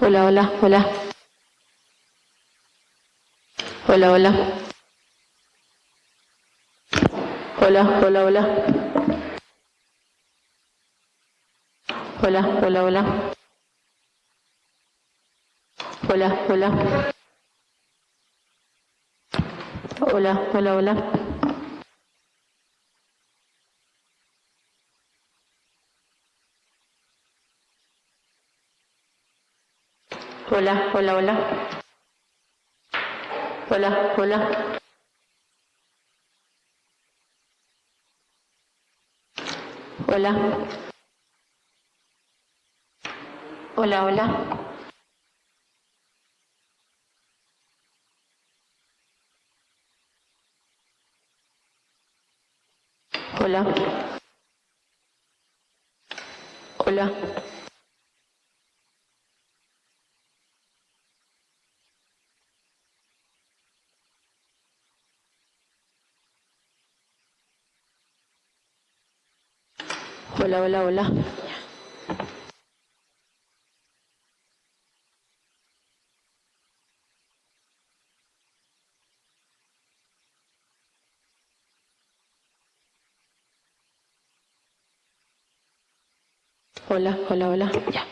Hola, hola, hola. Hola, hola. Hola, hola, hola. Hola, hola, hola. Hola, hola. Hola, hola, hola. Hola, hola, hola. Hola, hola. Hola. Hola, hola. Hola. Hola. Hola, hola, hola. Hola, hola, hola. Ya.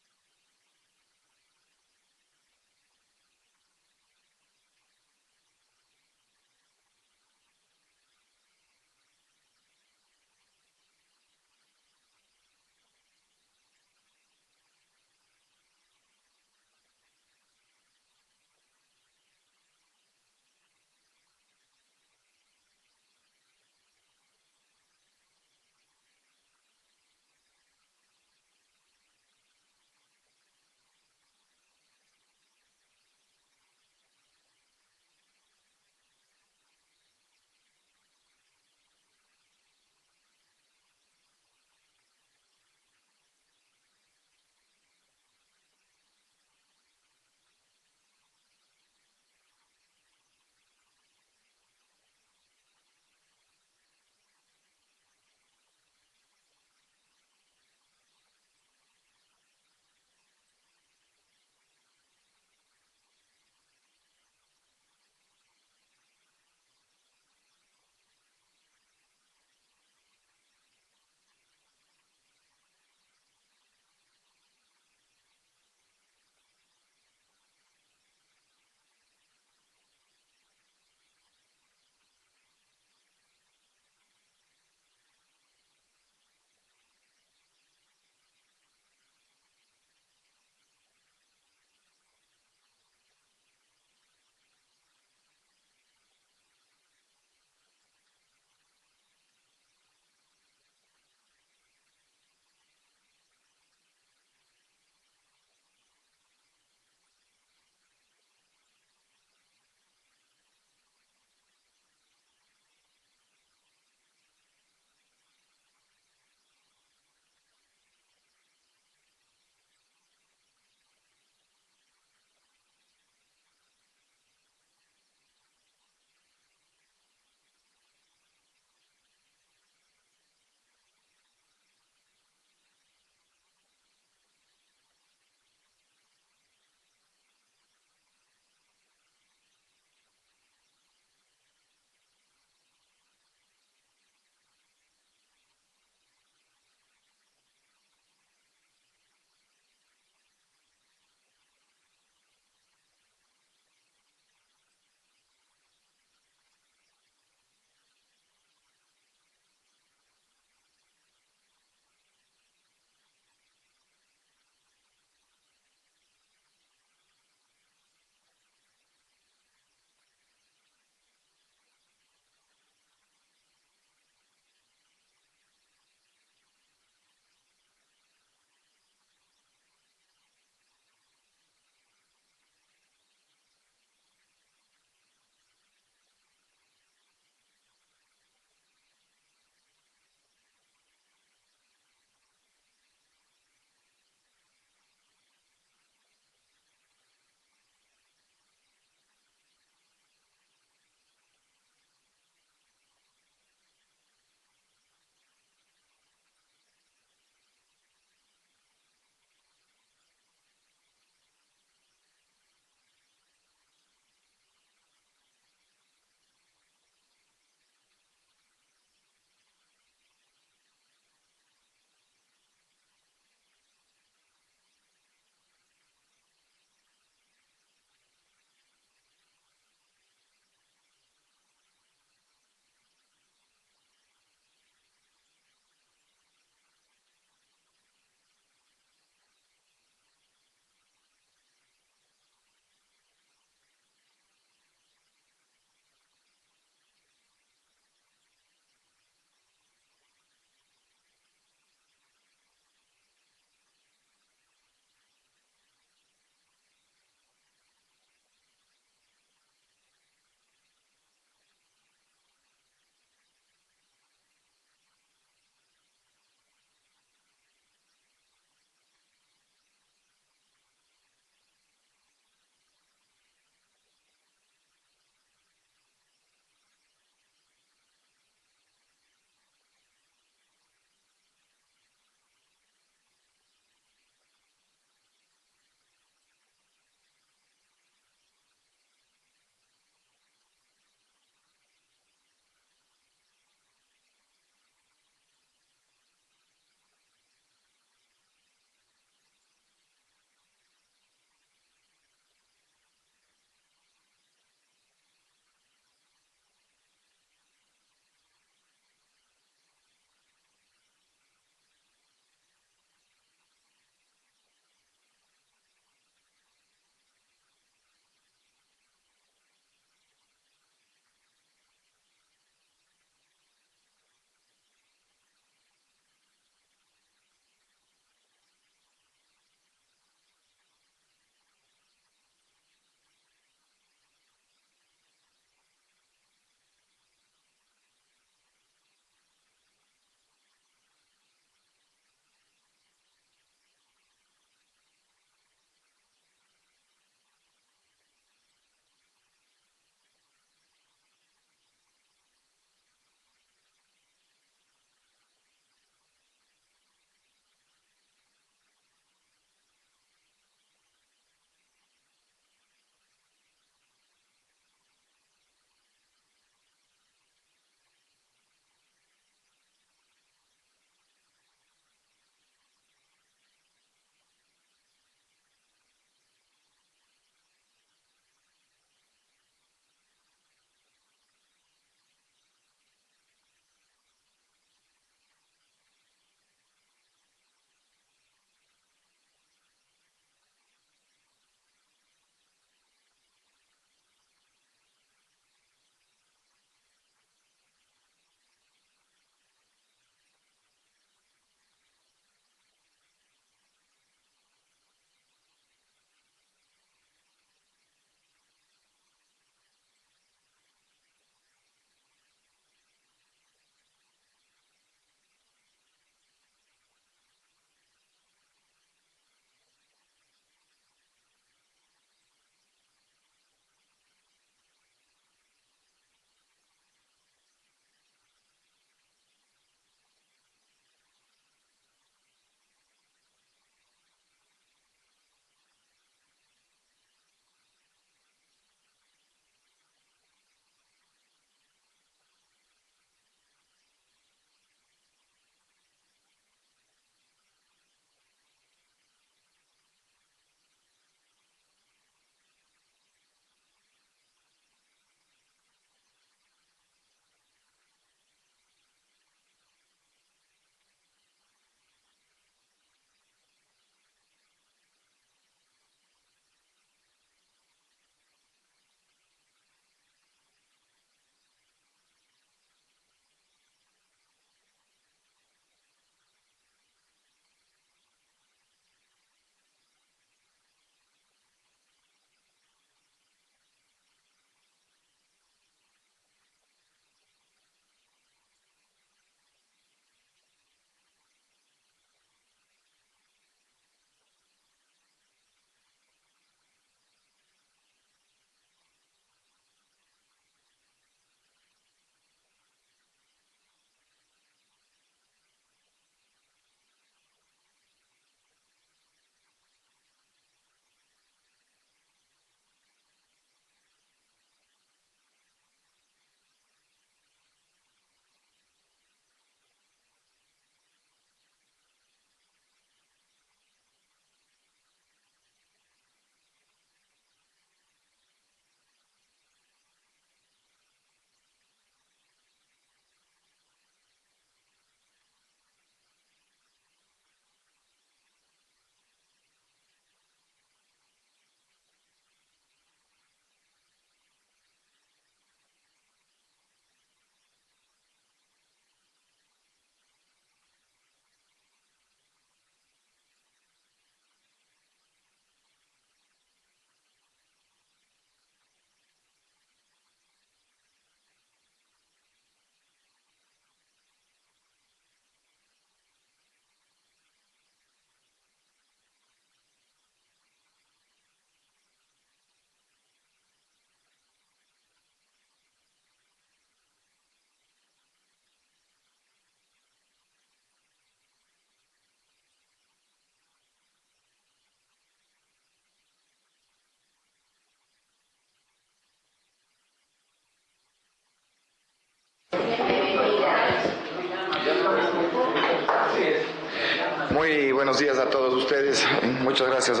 Muy buenos días a todos ustedes. Muchas gracias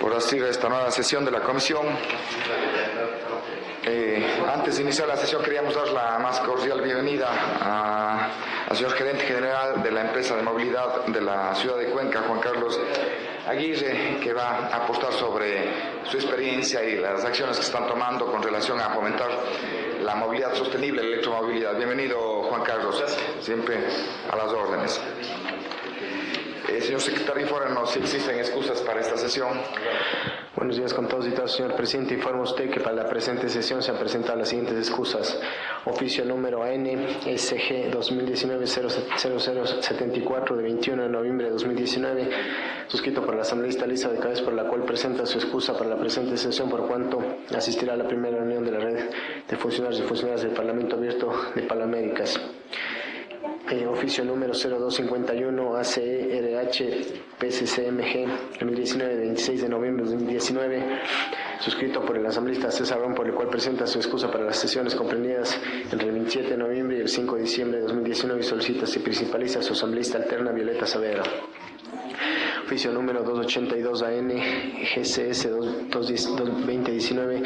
por asistir a esta nueva sesión de la comisión. Antes de iniciar la sesión queríamos dar la más cordial bienvenida al señor gerente general de la empresa de movilidad de la ciudad de Cuenca, Juan Carlos Aguirre, que va a apostar sobre su experiencia y las acciones que están tomando con relación a fomentar la movilidad sostenible, la electromovilidad. Bienvenido, Juan Carlos, siempre a las órdenes. Señor secretario, infórmenos si existen excusas para esta sesión. Buenos días con todos y todas, señor presidente. Informa usted que para la presente sesión se han presentado las siguientes excusas. Oficio número AN-SG 2019-0074 de 21 de noviembre de 2019, suscrito por la asambleísta Lisa de Cabez, por la cual presenta su excusa para la presente sesión por cuanto asistirá a la primera reunión de la red de funcionarios y funcionarias del Parlamento Abierto de Palaméricas. Oficio número 0251 ACE-RH PCCMG 2019 de 26 de noviembre de 2019, suscrito por el asambleísta César Ron, por el cual presenta su excusa para las sesiones comprendidas entre el 27 de noviembre y el 5 de diciembre de 2019 y solicita se principaliza a su asambleísta alterna Violeta Saavedra. Oficio número 282 AN GCS 2019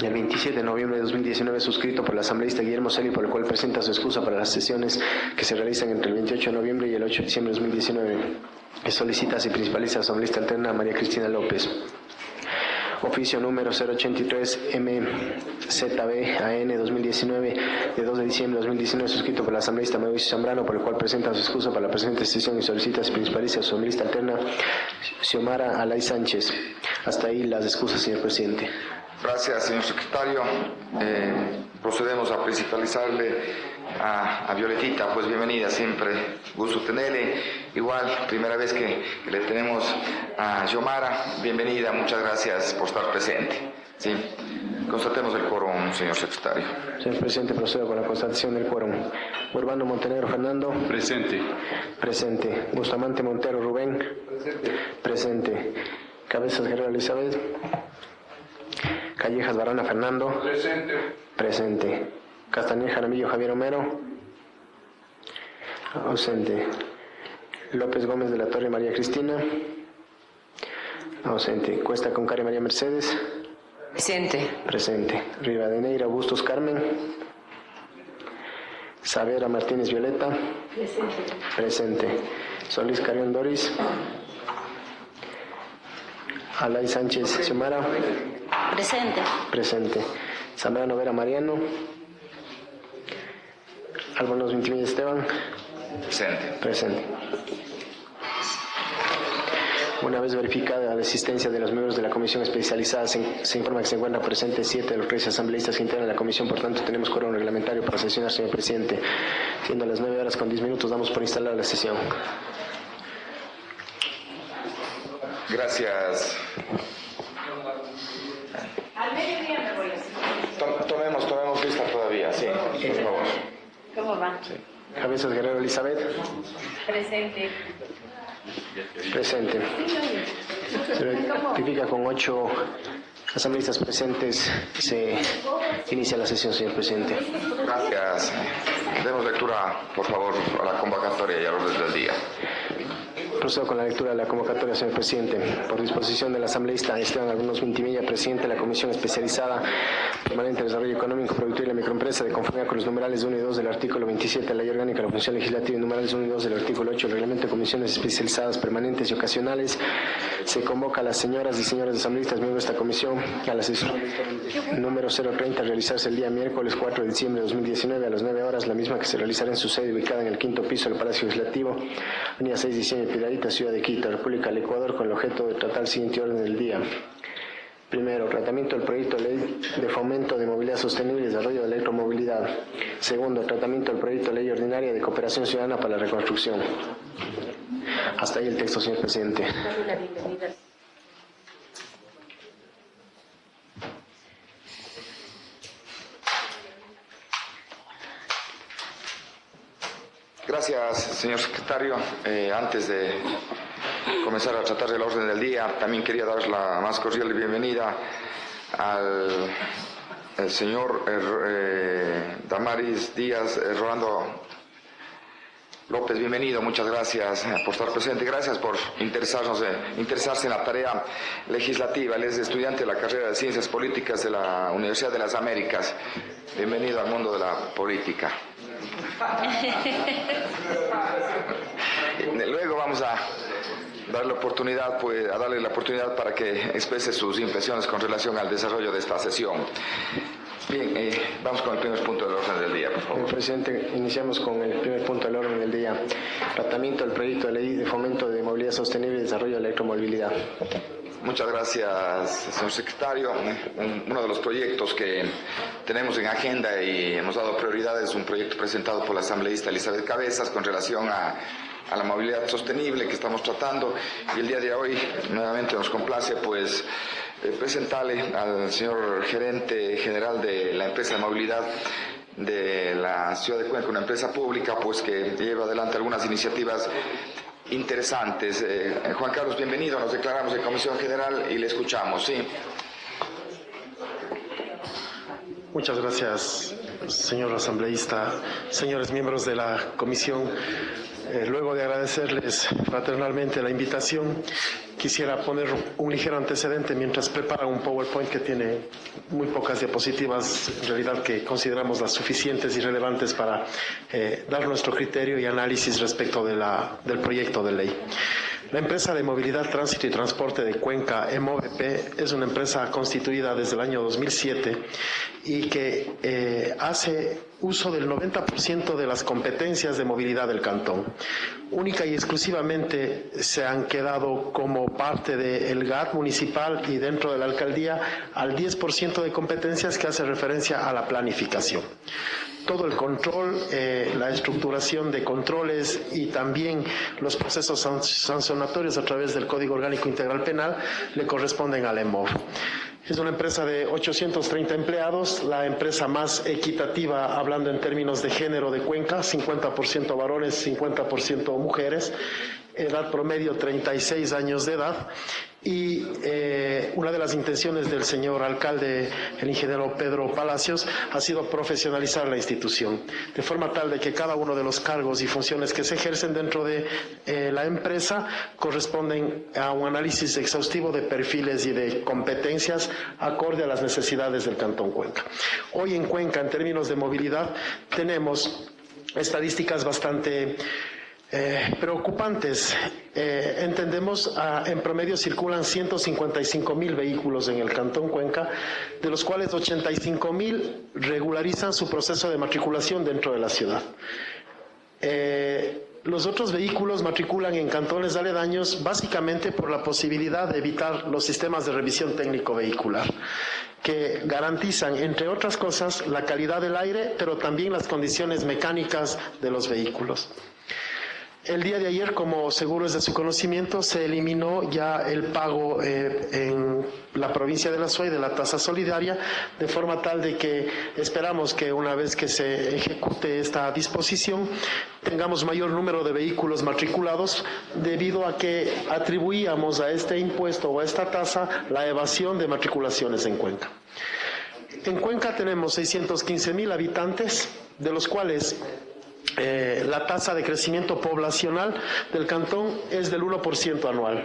el 27 de noviembre de 2019, suscrito por el asambleísta Guillermo Celi, por el cual presenta su excusa para las sesiones que se realizan entre el 28 de noviembre y el 8 de diciembre de 2019. Que solicita y principaliza a la asambleísta alterna María Cristina López. Oficio número 083 MZB AN 2019 de 2 de diciembre de 2019, suscrito por la asambleísta Mauricio Zambrano, por el cual presenta su excusa para la presente sesión y solicita y principaliza a su asambleísta alterna Xiomara Alay Sánchez. Hasta ahí las excusas, señor presidente. Gracias, señor secretario. Procedemos a principalizarle a Violetita, pues bienvenida, siempre gusto tenerle. Igual, primera vez que le tenemos a Xiomara, bienvenida, muchas gracias por estar presente. Sí. Constatemos el quórum, señor secretario. Señor presidente, procedo con la constatación del quórum. Urbano Montenegro Fernando. Presente. Presente. Bustamante Montero Rubén. Presente. Presente. Cabezas Guerrero Elizabeth. Callejas Barana Fernando. Presente. Presente. Castañer Jaramillo Javier Homero. Ausente. López Gómez de la Torre María Cristina. Ausente. Cuesta Concari María Mercedes. Presente. Presente. Rivadeneira Bustos Carmen. Saavedra Martínez Violeta. Presente. Presente. Solís Carrión Doris. Alay Sánchez Xiomara. Presente. Presente. Zambrano Vera Mariano. Álvaros Vintimilla Esteban. Presente. Presente. Una vez verificada la existencia de los miembros de la comisión especializada, se informa que se encuentran presentes 7 de los 13 asambleístas que integran la comisión. Por tanto, tenemos quórum reglamentario para sesionar, señor presidente. Siendo las 9 horas con 10 minutos, damos por instalada la sesión. Gracias. Al mediodía me voy a hacer. Tomemos lista todavía, sí, por favor. ¿Cómo van? Sí. Cabezas Guerrero Elizabeth. Presente. Presente. Se rectifica con 8 asambleístas presentes. Se inicia la sesión, señor presidente. Gracias. Demos lectura, por favor, a la convocatoria y a los orden del día. Procedo con la lectura de la convocatoria, señor presidente. Por disposición del asambleísta Esteban Álvaros Vintimilla, presidente de la Comisión Especializada Permanente de Desarrollo Económico, Productivo y la Microempresa, de conformidad con los numerales 1 y 2 del artículo 27 de la Ley Orgánica de la Función Legislativa y numerales 1 y 2 del artículo 8 del Reglamento de Comisiones Especializadas Permanentes y Ocasionales, se convoca a las señoras y señores asambleístas miembros de esta comisión a la sesión número 030 a realizarse el día miércoles 4 de diciembre de 2019 a las 9 horas, la misma que se realizará en su sede ubicada en el 5º piso del Palacio Legislativo, avenida 6 de diciembre, Piedradita, Ciudad de Quito, República del Ecuador, con el objeto de tratar el siguiente orden del día. Primero, tratamiento del proyecto de ley de fomento de movilidad sostenible y desarrollo de la electromovilidad. Segundo, tratamiento del proyecto de ley ordinaria de cooperación ciudadana para la reconstrucción. Hasta ahí el texto, señor presidente. Gracias, señor secretario. Antes de comenzar a tratar del orden del día, también quería dar la más cordial bienvenida al señor Damaris Díaz Rolando López, bienvenido, muchas gracias por estar presente, gracias por interesarse en la tarea legislativa. Él es estudiante de la carrera de Ciencias Políticas de la Universidad de las Américas. Bienvenido al mundo de la política. Luego vamos a darle la oportunidad para que exprese sus impresiones con relación al desarrollo de esta sesión. Bien, vamos con el primer punto del orden del día, por favor. Presidente, iniciamos con el primer punto del orden del día. Tratamiento del proyecto de ley de fomento de movilidad sostenible y desarrollo de la electromovilidad. Muchas gracias, señor secretario. Uno de los proyectos que tenemos en agenda y hemos dado prioridad es un proyecto presentado por la asambleísta Elizabeth Cabezas con relación a la movilidad sostenible que estamos tratando, y el día de hoy nuevamente nos complace presentarle al señor gerente general de la empresa de movilidad de la ciudad de Cuenca, una empresa pública que lleva adelante algunas iniciativas interesantes. Juan Carlos, bienvenido, nos declaramos de Comisión General y le escuchamos. Sí. Muchas gracias, señor asambleísta, señores miembros de la comisión. Luego de agradecerles fraternalmente la invitación, quisiera poner un ligero antecedente mientras preparan un PowerPoint que tiene muy pocas diapositivas, en realidad que consideramos las suficientes y relevantes para dar nuestro criterio y análisis respecto del proyecto de ley. La empresa de movilidad, tránsito y transporte de Cuenca, EMOVP, es una empresa constituida desde el año 2007 y que hace uso del 90% de las competencias de movilidad del cantón. Única y exclusivamente se han quedado como parte del GAT municipal y dentro de la alcaldía al 10% de competencias que hace referencia a la planificación. Todo el control, la estructuración de controles y también los procesos sancionatorios a través del Código Orgánico Integral Penal le corresponden a la EMOV. Es una empresa de 830 empleados, la empresa más equitativa hablando en términos de género de Cuenca, 50% varones, 50% mujeres, edad promedio 36 años de edad. Y una de las intenciones del señor alcalde, el ingeniero Pedro Palacios, ha sido profesionalizar la institución, de forma tal de que cada uno de los cargos y funciones que se ejercen dentro de la empresa corresponden a un análisis exhaustivo de perfiles y de competencias acorde a las necesidades del Cantón Cuenca. Hoy en Cuenca, en términos de movilidad, tenemos estadísticas bastante preocupantes. Entendemos en promedio circulan 155.000 vehículos en el Cantón Cuenca, de los cuales 85.000 regularizan su proceso de matriculación dentro de la ciudad. Los otros vehículos matriculan en cantones aledaños básicamente por la posibilidad de evitar los sistemas de revisión técnico vehicular, que garantizan, entre otras cosas, la calidad del aire, pero también las condiciones mecánicas de los vehículos. El día de ayer, como seguro es de su conocimiento, se eliminó ya el pago en la provincia de La Suay de la tasa solidaria, de forma tal de que esperamos que una vez que se ejecute esta disposición tengamos mayor número de vehículos matriculados, debido a que atribuíamos a este impuesto o a esta tasa la evasión de matriculaciones en Cuenca. En Cuenca tenemos 615.000 habitantes, de los cuales la tasa de crecimiento poblacional del cantón es del 1% anual.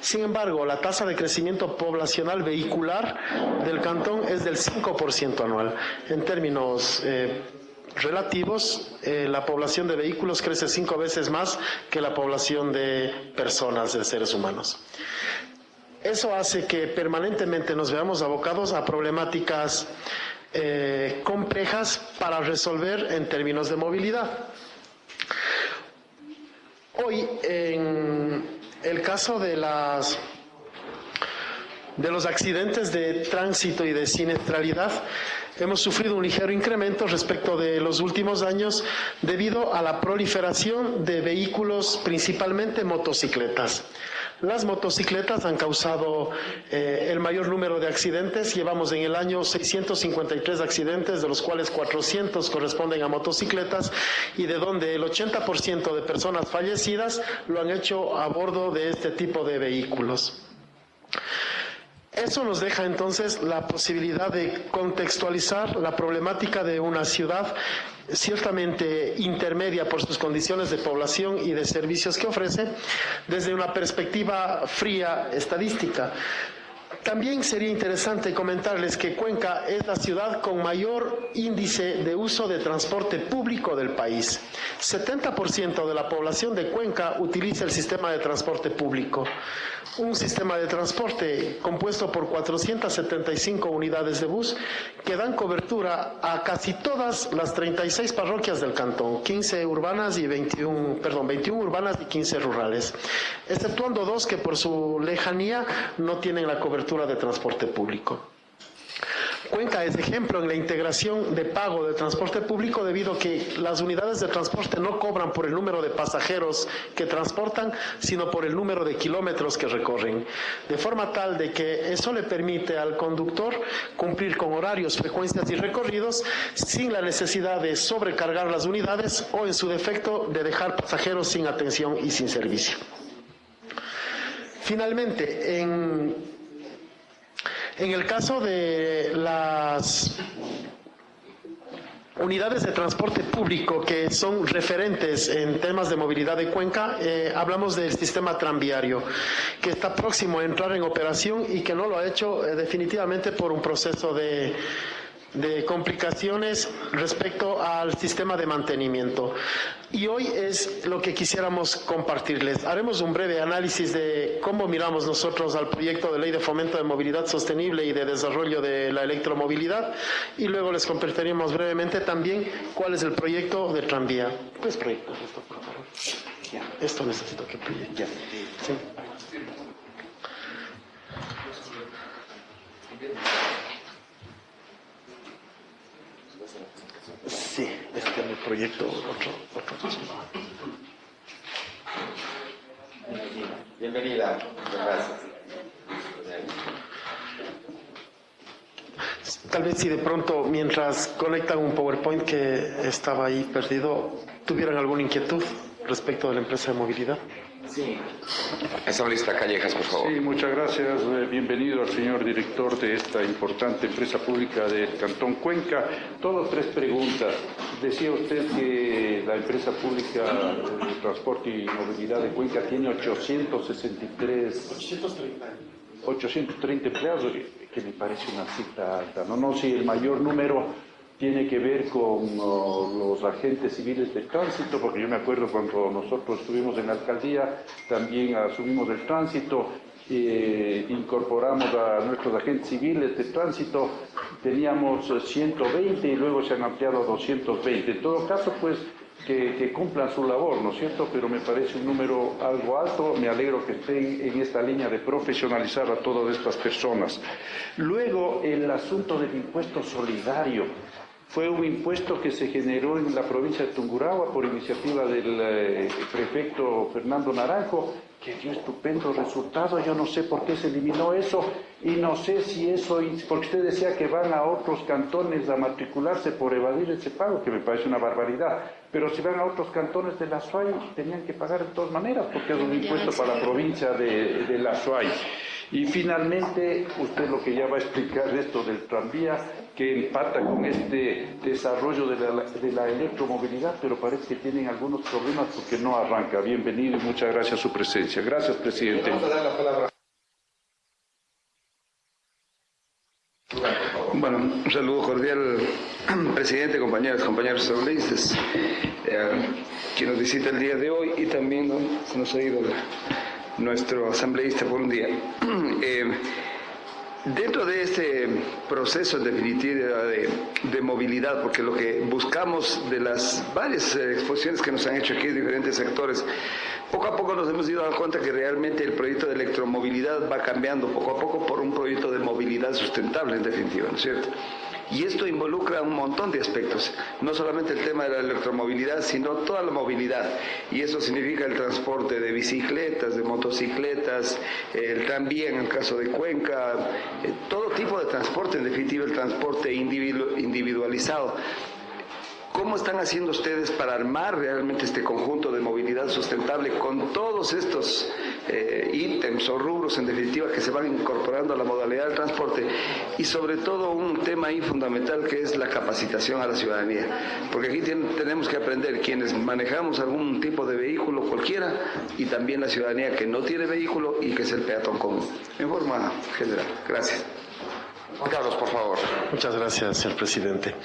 Sin embargo, la tasa de crecimiento poblacional vehicular del cantón es del 5% anual. En términos relativos, la población de vehículos crece 5 veces más que la población de personas, de seres humanos. Eso hace que permanentemente nos veamos abocados a problemáticas complejas para resolver en términos de movilidad. Hoy, en el caso de los accidentes de tránsito y de siniestralidad, hemos sufrido un ligero incremento respecto de los últimos años debido a la proliferación de vehículos, principalmente motocicletas. Las motocicletas han causado el mayor número de accidentes. Llevamos en el año 653 accidentes, de los cuales 400 corresponden a motocicletas, y de donde el 80% de personas fallecidas lo han hecho a bordo de este tipo de vehículos. Eso nos deja entonces la posibilidad de contextualizar la problemática de una ciudad ciertamente intermedia por sus condiciones de población y de servicios que ofrece, desde una perspectiva fría estadística. También sería interesante comentarles que Cuenca es la ciudad con mayor índice de uso de transporte público del país. 70% de la población de Cuenca utiliza el sistema de transporte público. Un sistema de transporte compuesto por 475 unidades de bus que dan cobertura a casi todas las 36 parroquias del cantón, 15 urbanas y 21 urbanas y 15 rurales, exceptuando dos que por su lejanía no tienen la cobertura de transporte público. Cuenca es ejemplo en la integración de pago de transporte público debido a que las unidades de transporte no cobran por el número de pasajeros que transportan, sino por el número de kilómetros que recorren, de forma tal de que eso le permite al conductor cumplir con horarios, frecuencias y recorridos sin la necesidad de sobrecargar las unidades o, en su defecto, de dejar pasajeros sin atención y sin servicio. Finalmente, en el caso de las unidades de transporte público que son referentes en temas de movilidad de Cuenca, hablamos del sistema tranviario, que está próximo a entrar en operación y que no lo ha hecho definitivamente por un proceso de complicaciones respecto al sistema de mantenimiento. Y hoy es lo que quisiéramos compartirles. Haremos un breve análisis de cómo miramos nosotros al proyecto de Ley de Fomento de Movilidad Sostenible y de Desarrollo de la Electromovilidad, y luego les compartiremos brevemente también cuál es el proyecto de tranvía. ¿Puedes proyectar esto, por favor? Ya. Esto necesito que proyecte. Sí. Sí, este es el proyecto, otro. Bienvenida, gracias. Tal vez si de pronto, mientras conectan un PowerPoint que estaba ahí perdido, tuvieran alguna inquietud respecto de la empresa de movilidad. Sí. Asambleísta Callejas, por favor. Sí, muchas gracias. Bienvenido al señor director de esta importante empresa pública del Cantón Cuenca. Todo tres preguntas. Decía usted que la empresa pública de transporte y movilidad de Cuenca tiene 830 empleados, que me parece una cifra alta. No si el mayor número tiene que ver con los agentes civiles de tránsito, porque yo me acuerdo cuando nosotros estuvimos en la alcaldía, también asumimos el tránsito, incorporamos a nuestros agentes civiles de tránsito, teníamos 120 y luego se han ampliado a 220. En todo caso, pues, que cumplan su labor, ¿no es cierto? Pero me parece un número algo alto. Me alegro que estén en esta línea de profesionalizar a todas estas personas. Luego, el asunto del impuesto solidario. Fue un impuesto que se generó en la provincia de Tungurahua por iniciativa del prefecto Fernando Naranjo, que dio estupendo resultado. Yo no sé por qué se eliminó eso y no sé si eso, porque usted decía que van a otros cantones a matricularse por evadir ese pago, que me parece una barbaridad. Pero si van a otros cantones de la SUAY, tenían que pagar de todas maneras, porque es un impuesto para la provincia de la SUAY. Y finalmente, usted lo que ya va a explicar de esto del tranvía, que empata con este desarrollo de la electromovilidad, pero parece que tienen algunos problemas porque no arranca. Bienvenido y muchas gracias a su presencia. Gracias, presidente. Vamos a dar la palabra. Bueno, un saludo cordial, presidente, compañeros asambleístas, quien nos visita el día de hoy, y también se nos ha ido nuestro asambleísta por un día. Dentro de este proceso en definitiva de movilidad, porque lo que buscamos de las varias exposiciones que nos han hecho aquí en diferentes sectores, poco a poco nos hemos ido dando cuenta que realmente el proyecto de electromovilidad va cambiando poco a poco por un proyecto de movilidad sustentable en definitiva, ¿no es cierto? Y esto involucra un montón de aspectos, no solamente el tema de la electromovilidad, sino toda la movilidad. Y eso significa el transporte de bicicletas, de motocicletas, también en el caso de Cuenca, todo tipo de transporte, en definitiva el transporte individualizado. ¿Cómo están haciendo ustedes para armar realmente este conjunto de movilidad sustentable con todos estos ítems o rubros en definitiva que se van incorporando a la modalidad del transporte, y sobre todo un tema ahí fundamental que es la capacitación a la ciudadanía, porque aquí tenemos que aprender quienes manejamos algún tipo de vehículo cualquiera y también la ciudadanía que no tiene vehículo y que es el peatón común, en forma general. Gracias. Juan Carlos, por favor. Muchas gracias, señor presidente.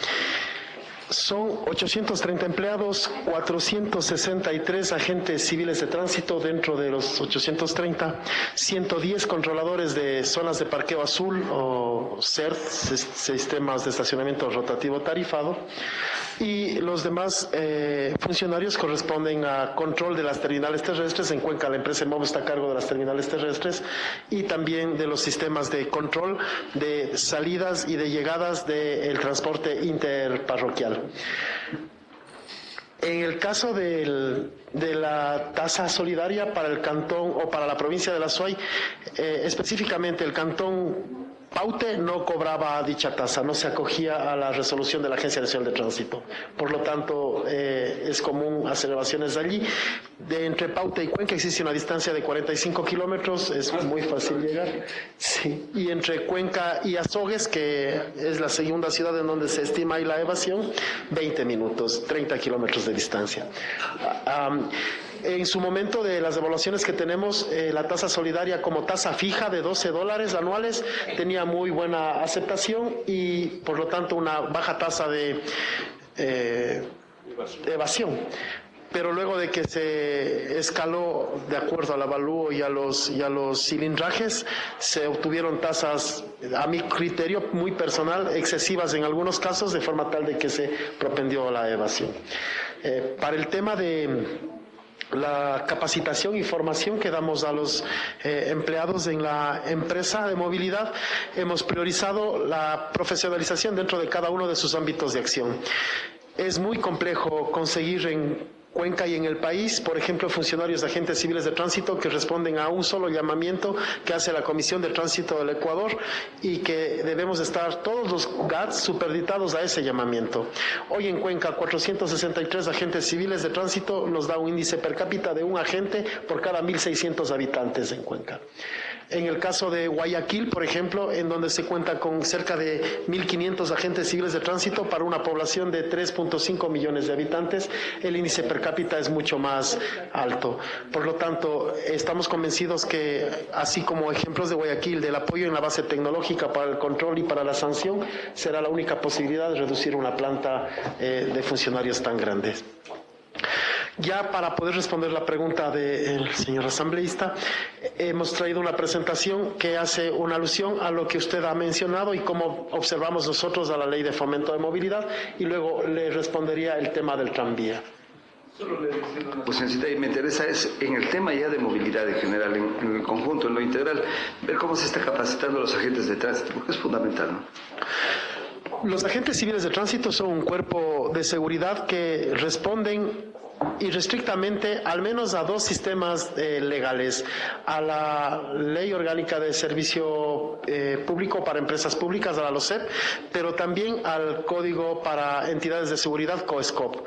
Son 830 empleados, 463 agentes civiles de tránsito dentro de los 830, 110 controladores de zonas de parqueo azul o CERT, sistemas de estacionamiento rotativo tarifado, y los demás funcionarios corresponden a control de las terminales terrestres. En Cuenca la empresa EMOV está a cargo de las terminales terrestres y también de los sistemas de control de salidas y de llegadas del transporte interparroquial. En el caso de la tasa solidaria para el cantón o para la provincia de La Suay, específicamente el cantón Paute no cobraba dicha tasa, no se acogía a la resolución de la Agencia Nacional de Tránsito. Por lo tanto, es común hacer elevaciones allí. Entre Paute y Cuenca existe una distancia de 45 kilómetros, es muy fácil llegar. Sí. Y entre Cuenca y Azogues, que es la segunda ciudad en donde se estima ahí la evasión, 20 minutos, 30 kilómetros de distancia. En su momento de las devaluaciones que tenemos, la tasa solidaria como tasa fija de $12 anuales tenía muy buena aceptación y por lo tanto una baja tasa de evasión. Pero luego de que se escaló de acuerdo al avalúo y a los cilindrajes, se obtuvieron tasas, a mi criterio muy personal, excesivas en algunos casos, de forma tal de que se propendió a la evasión. Para el tema de la capacitación y formación que damos a los empleados en la empresa de movilidad, hemos priorizado la profesionalización dentro de cada uno de sus ámbitos de acción. Es muy complejo conseguir en Cuenca y en el país, por ejemplo, funcionarios de agentes civiles de tránsito que responden a un solo llamamiento que hace la Comisión de Tránsito del Ecuador y que debemos estar todos los GATS superditados a ese llamamiento. Hoy en Cuenca, 463 agentes civiles de tránsito nos da un índice per cápita de un agente por cada 1.600 habitantes en Cuenca. En el caso de Guayaquil, por ejemplo, en donde se cuenta con cerca de 1.500 agentes civiles de tránsito para una población de 3.5 millones de habitantes, el índice per cápita es mucho más alto. Por lo tanto, estamos convencidos que, así como ejemplos de Guayaquil, del apoyo en la base tecnológica para el control y para la sanción, será la única posibilidad de reducir una planta de funcionarios tan grandes. Ya para poder responder la pregunta del señor asambleísta, hemos traído una presentación que hace una alusión a lo que usted ha mencionado y cómo observamos nosotros a la Ley de Fomento de Movilidad, y luego le respondería el tema del tranvía. Pues y me interesa es en el tema ya de movilidad en general, en el conjunto, en lo integral, ver cómo se está capacitando a los agentes de tránsito, porque es fundamental, ¿no? Los agentes civiles de tránsito son un cuerpo de seguridad que responden irrestrictamente al menos a dos sistemas legales: a la Ley Orgánica de Servicio Público para Empresas Públicas, a la LOSEP, pero también al Código para Entidades de Seguridad, COESCOP.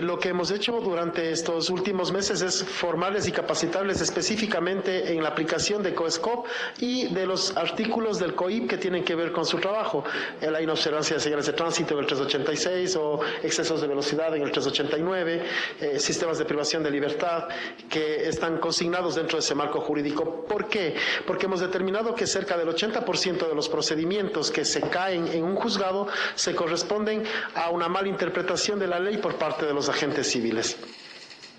Lo que hemos hecho durante estos últimos meses es formarles y capacitarles específicamente en la aplicación de COESCOP y de los artículos del COIP que tienen que ver con su trabajo. La inobservancia de señales de tránsito en el 386 o excesos de velocidad en el 389, sistemas de privación de libertad que están consignados dentro de ese marco jurídico. ¿Por qué? Porque hemos determinado que cerca del 80% de los procedimientos que se caen en un juzgado se corresponden a una mala interpretación de la ley por parte de los agentes civiles.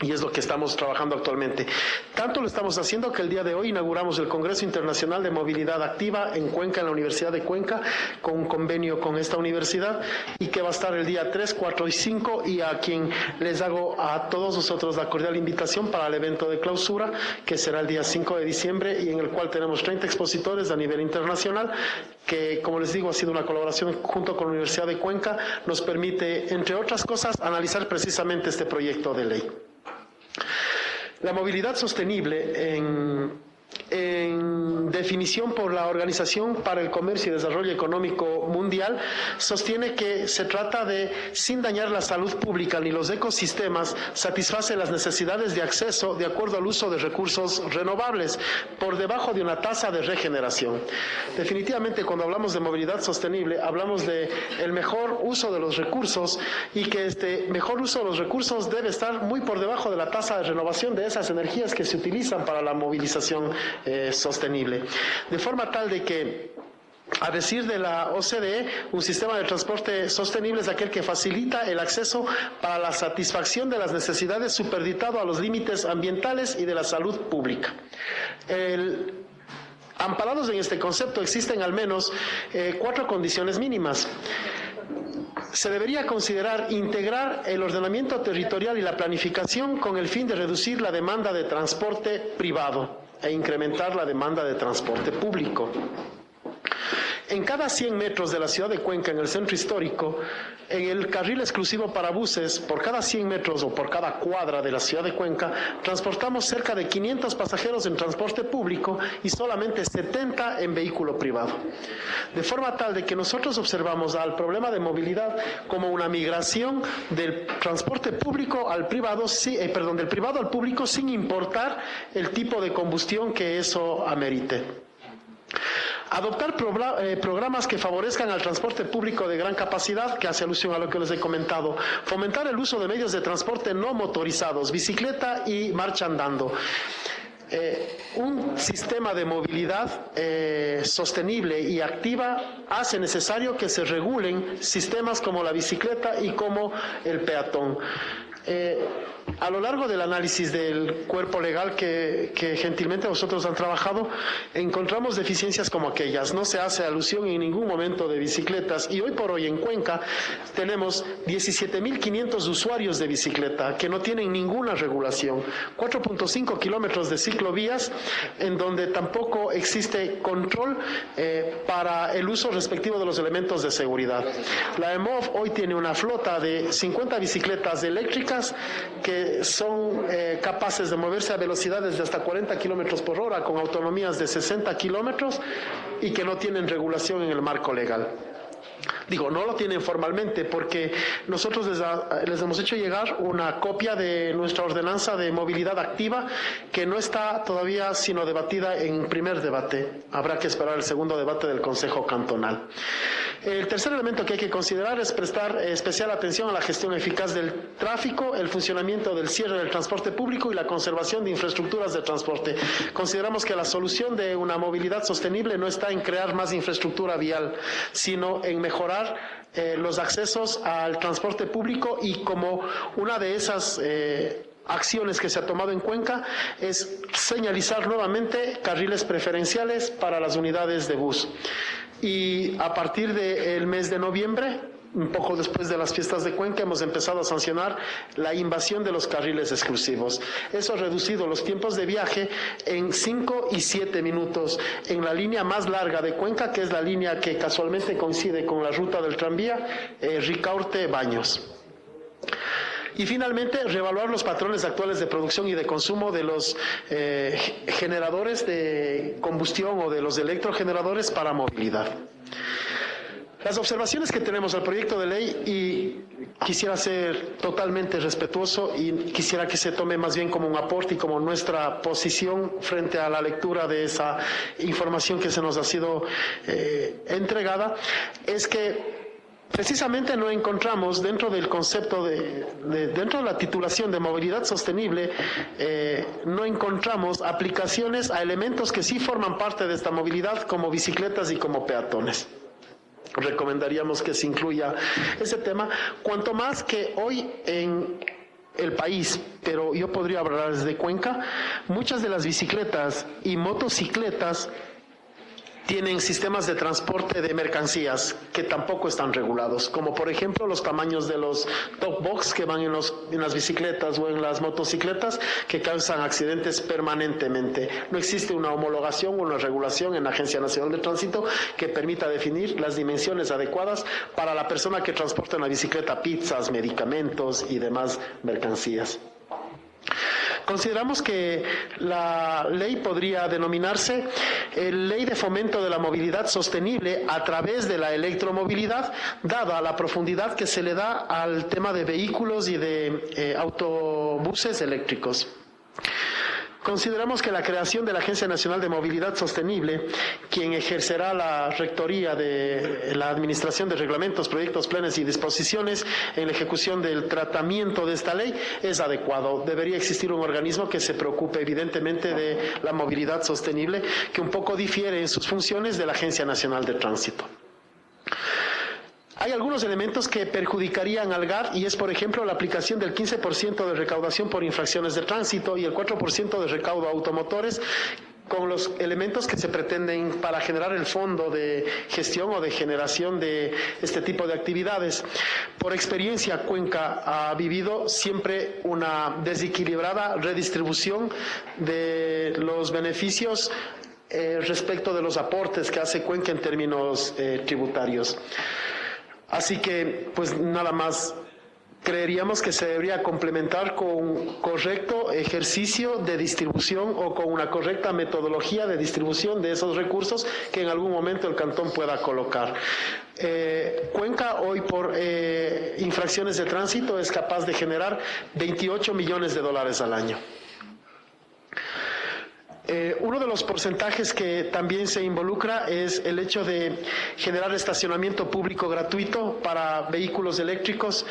Y es lo que estamos trabajando actualmente. Tanto lo estamos haciendo que el día de hoy inauguramos el Congreso Internacional de Movilidad Activa en Cuenca, en la Universidad de Cuenca, con un convenio con esta universidad, y que va a estar el día 3, 4 y 5, y a quien les hago a todos nosotros la cordial invitación para el evento de clausura, que será el día 5 de diciembre, y en el cual tenemos 30 expositores a nivel internacional, que, como les digo, ha sido una colaboración junto con la Universidad de Cuenca, nos permite, entre otras cosas, analizar precisamente este proyecto de ley. La movilidad sostenible definición por la Organización para el Comercio y Desarrollo Económico Mundial sostiene que se trata de, sin dañar la salud pública ni los ecosistemas, satisface las necesidades de acceso de acuerdo al uso de recursos renovables por debajo de una tasa de regeneración. Definitivamente, cuando hablamos de movilidad sostenible, hablamos de el mejor uso de los recursos y que este mejor uso de los recursos debe estar muy por debajo de la tasa de renovación de esas energías que se utilizan para la movilización sostenible. De forma tal de que, a decir de la OCDE, un sistema de transporte sostenible es aquel que facilita el acceso para la satisfacción de las necesidades supeditado a los límites ambientales y de la salud pública. Amparados en este concepto existen al menos 4 condiciones mínimas. Se debería considerar integrar el ordenamiento territorial y la planificación con el fin de reducir la demanda de transporte privado e incrementar la demanda de transporte público. En cada 100 metros de la ciudad de Cuenca, en el centro histórico, en el carril exclusivo para buses, por cada 100 metros o por cada cuadra de la ciudad de Cuenca, transportamos cerca de 500 pasajeros en transporte público y solamente 70 en vehículo privado. De forma tal de que nosotros observamos al problema de movilidad como una migración del transporte público al privado, del privado al público, sin importar el tipo de combustión que eso amerite. Adoptar programas que favorezcan al transporte público de gran capacidad, que hace alusión a lo que les he comentado. Fomentar el uso de medios de transporte no motorizados, bicicleta y marcha andando. Un sistema de movilidad sostenible y activa hace necesario que se regulen sistemas como la bicicleta y como el peatón. A lo largo del análisis del cuerpo legal que gentilmente vosotros han trabajado, encontramos deficiencias como aquellas. No se hace alusión en ningún momento de bicicletas y hoy por hoy en Cuenca tenemos 17.500 usuarios de bicicleta que no tienen ninguna regulación, 4.5 kilómetros de ciclovías en donde tampoco existe control para el uso respectivo de los elementos de seguridad. La EMOV hoy tiene una flota de 50 bicicletas eléctricas que son capaces de moverse a velocidades de hasta 40 kilómetros por hora con autonomías de 60 kilómetros y que no tienen regulación en el marco legal. Digo, no lo tienen formalmente porque nosotros les hemos hecho llegar una copia de nuestra ordenanza de movilidad activa que no está todavía sino debatida en primer debate. Habrá que esperar el segundo debate del Consejo Cantonal. El tercer elemento que hay que considerar es prestar especial atención a la gestión eficaz del tráfico, el funcionamiento del cierre del transporte público y la conservación de infraestructuras de transporte. Consideramos que la solución de una movilidad sostenible no está en crear más infraestructura vial, sino en mejorar los accesos al transporte público y como una de esas acciones que se ha tomado en Cuenca es señalizar nuevamente carriles preferenciales para las unidades de bus. Y a partir del mes de noviembre, un poco después de las fiestas de Cuenca, hemos empezado a sancionar la invasión de los carriles exclusivos. Eso ha reducido los tiempos de viaje en 5 y 7 minutos en la línea más larga de Cuenca, que es la línea que casualmente coincide con la ruta del tranvía Ricaurte-Baños. Y finalmente, reevaluar los patrones actuales de producción y de consumo de los generadores de combustión o de los electrogeneradores para movilidad. Las observaciones que tenemos al proyecto de ley, y quisiera ser totalmente respetuoso y quisiera que se tome más bien como un aporte y como nuestra posición frente a la lectura de esa información que se nos ha sido entregada, es que precisamente no encontramos dentro del concepto dentro de la titulación de movilidad sostenible, no encontramos aplicaciones a elementos que sí forman parte de esta movilidad como bicicletas y como peatones. Recomendaríamos que se incluya ese tema, cuanto más que hoy en el país, pero yo podría hablar desde Cuenca, muchas de las bicicletas y motocicletas tienen sistemas de transporte de mercancías que tampoco están regulados, como por ejemplo los tamaños de los top box que van en las bicicletas o en las motocicletas que causan accidentes permanentemente. No existe una homologación o una regulación en la Agencia Nacional de Tránsito que permita definir las dimensiones adecuadas para la persona que transporta en la bicicleta pizzas, medicamentos y demás mercancías. Consideramos que la ley podría denominarse Ley de Fomento de la Movilidad Sostenible a través de la electromovilidad, dada la profundidad que se le da al tema de vehículos y de autobuses eléctricos. Consideramos que la creación de la Agencia Nacional de Movilidad Sostenible, quien ejercerá la rectoría de la administración de reglamentos, proyectos, planes y disposiciones en la ejecución del tratamiento de esta ley, es adecuado. Debería existir un organismo que se preocupe evidentemente de la movilidad sostenible, que un poco difiere en sus funciones de la Agencia Nacional de Tránsito. Hay algunos elementos que perjudicarían al GAT y es, por ejemplo, la aplicación del 15% de recaudación por infracciones de tránsito y el 4% de recaudo a automotores, con los elementos que se pretenden para generar el fondo de gestión o de generación de este tipo de actividades. Por experiencia, Cuenca ha vivido siempre una desequilibrada redistribución de los beneficios respecto de los aportes que hace Cuenca en términos tributarios. Así que, pues nada más, creeríamos que se debería complementar con un correcto ejercicio de distribución o con una correcta metodología de distribución de esos recursos que en algún momento el cantón pueda colocar. Cuenca hoy por infracciones de tránsito es capaz de generar 28 millones de dólares al año. Uno de los porcentajes que también se involucra es el hecho de generar estacionamiento público gratuito para vehículos eléctricos,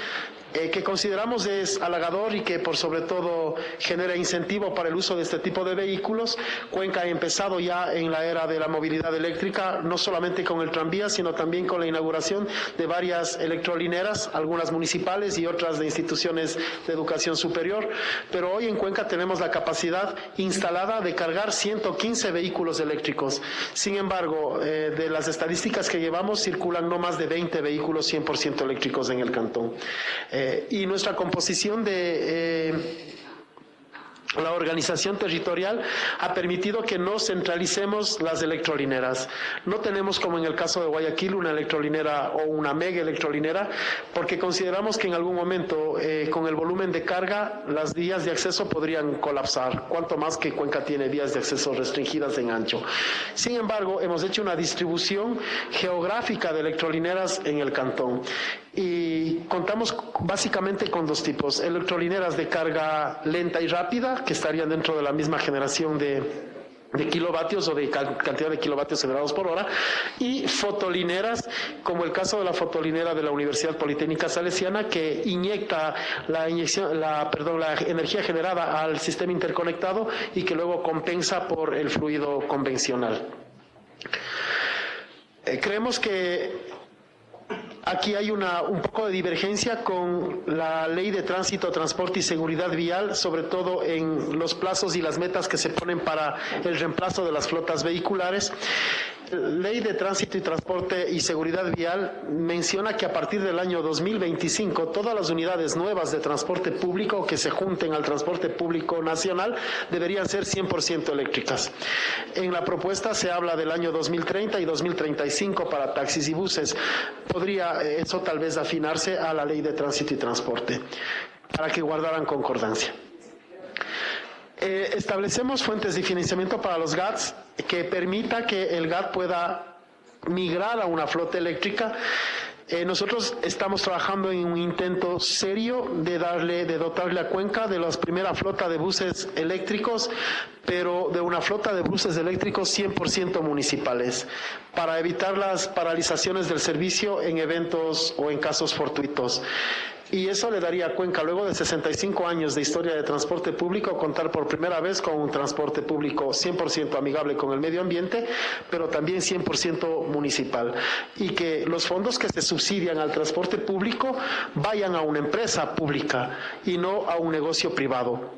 que consideramos es halagador y que por sobre todo genera incentivo para el uso de este tipo de vehículos. Cuenca ha empezado ya en la era de la movilidad eléctrica, no solamente con el tranvía, sino también con la inauguración de varias electrolineras, algunas municipales y otras de instituciones de educación superior, pero hoy en Cuenca tenemos la capacidad instalada de cargar 115 vehículos eléctricos. Sin embargo, de las estadísticas que llevamos, circulan no más de 20 vehículos 100% eléctricos en el cantón. Y nuestra composición de la organización territorial ha permitido que no centralicemos las electrolineras. No tenemos, como en el caso de Guayaquil, una electrolinera o una mega electrolinera, porque consideramos que en algún momento, con el volumen de carga, las vías de acceso podrían colapsar, cuanto más que Cuenca tiene vías de acceso restringidas en ancho. Sin embargo, hemos hecho una distribución geográfica de electrolineras en el cantón. Y contamos básicamente con dos tipos: electrolineras de carga lenta y rápida, que estarían dentro de la misma generación de kilovatios o de cantidad de kilovatios generados por hora, y fotolineras, como el caso de la fotolinera de la Universidad Politécnica Salesiana, que inyecta la energía generada al sistema interconectado y que luego compensa por el fluido convencional. Creemos que aquí hay un poco de divergencia con la Ley de Tránsito, Transporte y Seguridad Vial, sobre todo en los plazos y las metas que se ponen para el reemplazo de las flotas vehiculares. Ley de Tránsito y Transporte y Seguridad Vial menciona que a partir del año 2025 todas las unidades nuevas de transporte público que se junten al transporte público nacional deberían ser 100% eléctricas. En la propuesta se habla del año 2030 y 2035 para taxis y buses. Podría eso tal vez afinarse a la Ley de Tránsito y Transporte para que guardaran concordancia. Establecemos fuentes de financiamiento para los GATs que permita que el GAT pueda migrar a una flota eléctrica. Nosotros estamos trabajando en un intento serio de dotarle a Cuenca de la primera flota de buses eléctricos, pero de una flota de buses eléctricos 100% municipales, para evitar las paralizaciones del servicio en eventos o en casos fortuitos. Y eso le daría a Cuenca, luego de 65 años de historia de transporte público, contar por primera vez con un transporte público 100% amigable con el medio ambiente, pero también 100% municipal. Y que los fondos que se subsidian al transporte público vayan a una empresa pública y no a un negocio privado.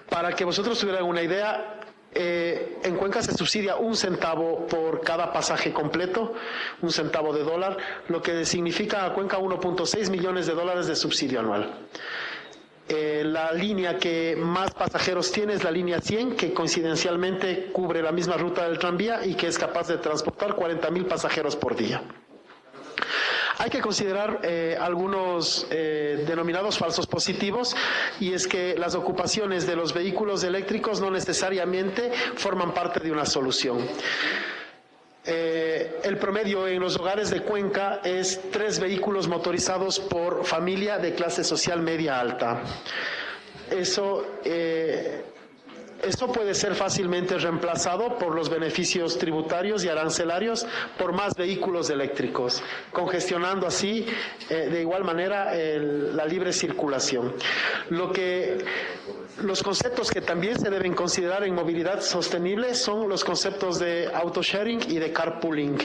Para que vosotros tuvieran una idea, en Cuenca se subsidia 1 centavo por cada pasaje completo, 1 centavo de dólar, lo que significa a Cuenca 1.6 millones de dólares de subsidio anual. La línea que más pasajeros tiene es la línea 100, que coincidencialmente cubre la misma ruta del tranvía y que es capaz de transportar 40.000 pasajeros por día. Hay que considerar algunos denominados falsos positivos, y es que las ocupaciones de los vehículos eléctricos no necesariamente forman parte de una solución. El promedio en los hogares de Cuenca es 3 vehículos motorizados por familia de clase social media alta. Eso puede ser fácilmente reemplazado por los beneficios tributarios y arancelarios por más vehículos eléctricos, congestionando así de igual manera la libre circulación. Los conceptos que también se deben considerar en movilidad sostenible son los conceptos de autosharing y de carpooling.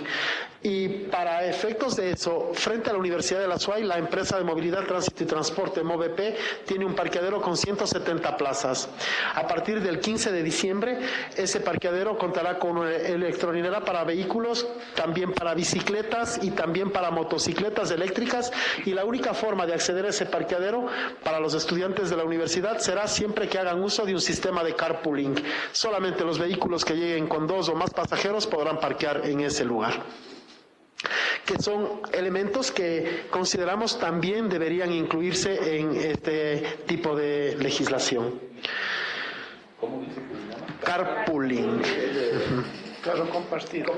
Y para efectos de eso, frente a la Universidad de la SUAY, la empresa de movilidad, tránsito y transporte, MOVP, tiene un parqueadero con 170 plazas. A partir del 15 de diciembre, ese parqueadero contará con una electrolinera para vehículos, también para bicicletas y también para motocicletas eléctricas, y la única forma de acceder a ese parqueadero para los estudiantes de la universidad será siempre que hagan uso de un sistema de carpooling. Solamente los vehículos que lleguen con 2 o más pasajeros podrán parquear en ese lugar, que son elementos que consideramos también deberían incluirse en este tipo de legislación. ¿Cómo dice que se llama? Carpooling. Carro compartido.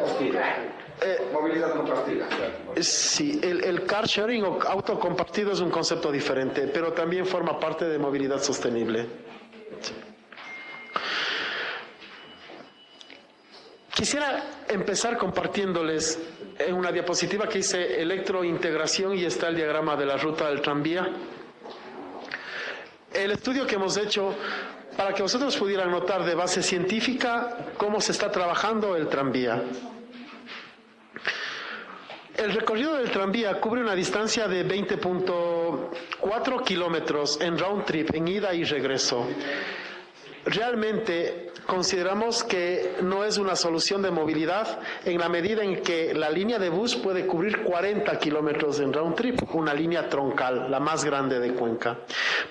Movilidad compartida. Sí, el car sharing o auto compartido es un concepto diferente, pero también forma parte de movilidad sostenible. Sí. Quisiera empezar compartiéndoles en una diapositiva que hice electrointegración, y está el diagrama de la ruta del tranvía. El estudio que hemos hecho para que vosotros pudieran notar de base científica cómo se está trabajando el tranvía. El recorrido del tranvía cubre una distancia de 20.4 kilómetros en round trip, en ida y regreso. Realmente consideramos que no es una solución de movilidad en la medida en que la línea de bus puede cubrir 40 kilómetros en round trip, una línea troncal, la más grande de Cuenca.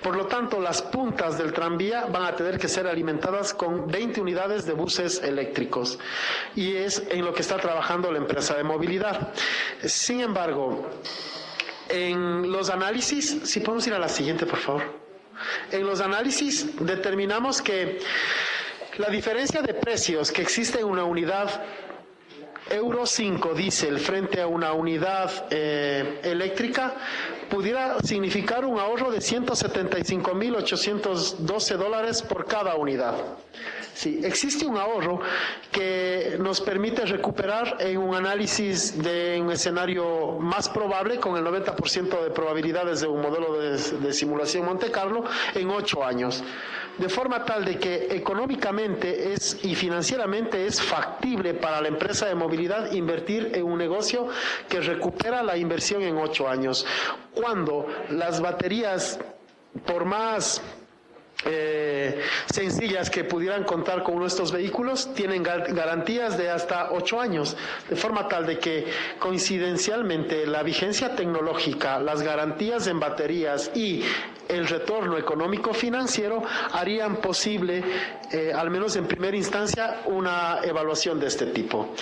Por lo tanto, las puntas del tranvía van a tener que ser alimentadas con 20 unidades de buses eléctricos, y es en lo que está trabajando la empresa de movilidad. Sin embargo, en los análisis, si podemos ir a la siguiente, por favor. En los análisis determinamos que la diferencia de precios que existe en una unidad Euro 5 diésel frente a una unidad eléctrica pudiera significar un ahorro de $175.812 por cada unidad. Sí, existe un ahorro que nos permite recuperar en un análisis de un escenario más probable, con el 90% de probabilidades de un modelo de simulación Monte Carlo, en 8 años. De forma tal de que económicamente y financieramente es factible para la empresa de movilidad invertir en un negocio que recupera la inversión en 8 años. Cuando las baterías, por más sencillas que pudieran contar con uno de estos vehículos, tienen garantías de hasta 8 años, de forma tal de que coincidencialmente la vigencia tecnológica, las garantías en baterías y el retorno económico financiero harían posible, al menos en primera instancia, una evaluación de este tipo.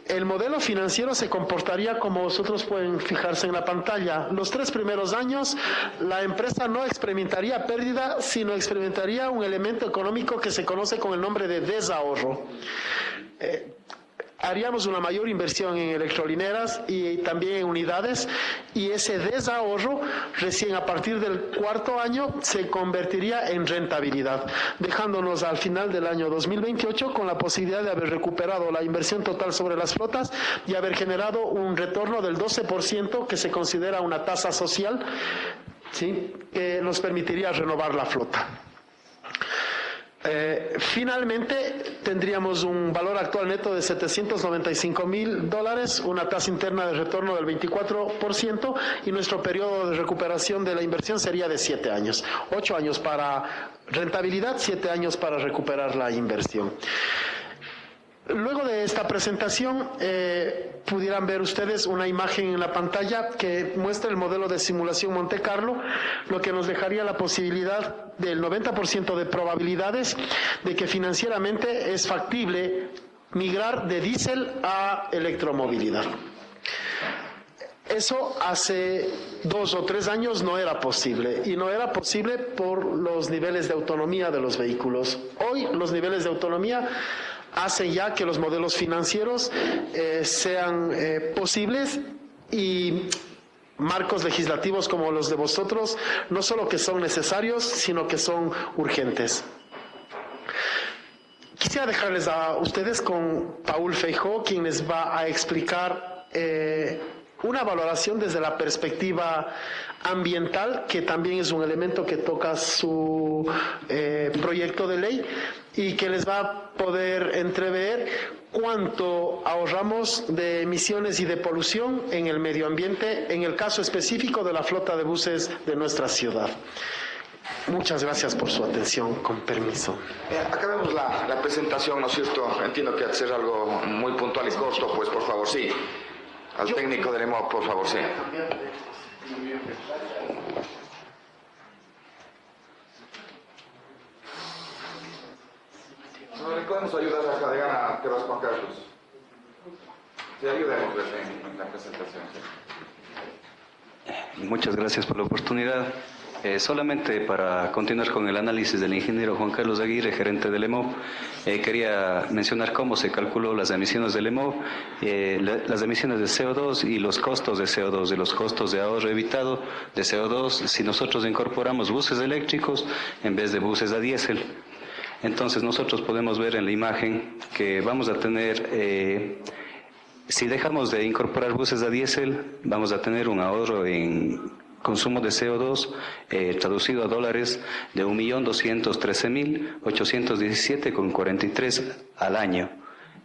El modelo financiero se comportaría como vosotros pueden fijarse en la pantalla. Los 3 primeros años la empresa no experimentaría pérdida, sino experimentaría un elemento económico que se conoce con el nombre de desahorro. Haríamos una mayor inversión en electrolineras y también en unidades, y ese desahorro recién a partir del 4.º año se convertiría en rentabilidad, dejándonos al final del año 2028 con la posibilidad de haber recuperado la inversión total sobre las flotas y haber generado un retorno del 12%, que se considera una tasa social, ¿sí?, que nos permitiría renovar la flota. Finalmente, tendríamos un valor actual neto de $795.000, una tasa interna de retorno del 24%, y nuestro periodo de recuperación de la inversión sería de 7 años. 8 años para rentabilidad, 7 años para recuperar la inversión. Luego de esta presentación, pudieran ver ustedes una imagen en la pantalla que muestra el modelo de simulación Monte Carlo, lo que nos dejaría la posibilidad del 90% de probabilidades de que financieramente es factible migrar de diésel a electromovilidad. Eso hace 2 o 3 años no era posible, y no era posible por los niveles de autonomía de los vehículos. Hoy los niveles de autonomía hacen ya que los modelos financieros sean posibles, y marcos legislativos como los de vosotros no solo que son necesarios, sino que son urgentes. Quisiera dejarles a ustedes con Paul Feijó, quien les va a explicar una valoración desde la perspectiva ambiental, que también es un elemento que toca su proyecto de ley, y que les va a poder entrever cuánto ahorramos de emisiones y de polución en el medio ambiente, en el caso específico de la flota de buses de nuestra ciudad. Muchas gracias por su atención, con permiso. Acabemos la presentación, ¿no es cierto? Entiendo que hay que hacer algo muy puntual y corto, pues por favor, sí. Al técnico del EMOB, por favor, sí. ¿No le podemos ayudar a la cadena Terras Juan Carlos? Sí, ayudemos en la presentación. Sí. Muchas gracias por la oportunidad. Solamente para continuar con el análisis del ingeniero Juan Carlos Aguirre, gerente del EMOB, quería mencionar cómo se calculó las emisiones del EMOB, las emisiones de CO2 y los costos de CO2 y los costos de ahorro evitado de CO2 si nosotros incorporamos buses eléctricos en vez de buses a diésel. Entonces nosotros podemos ver en la imagen que vamos a tener, si dejamos de incorporar buses a diésel, vamos a tener un ahorro en consumo de CO2 traducido a dólares de 1.213.817,43 al año.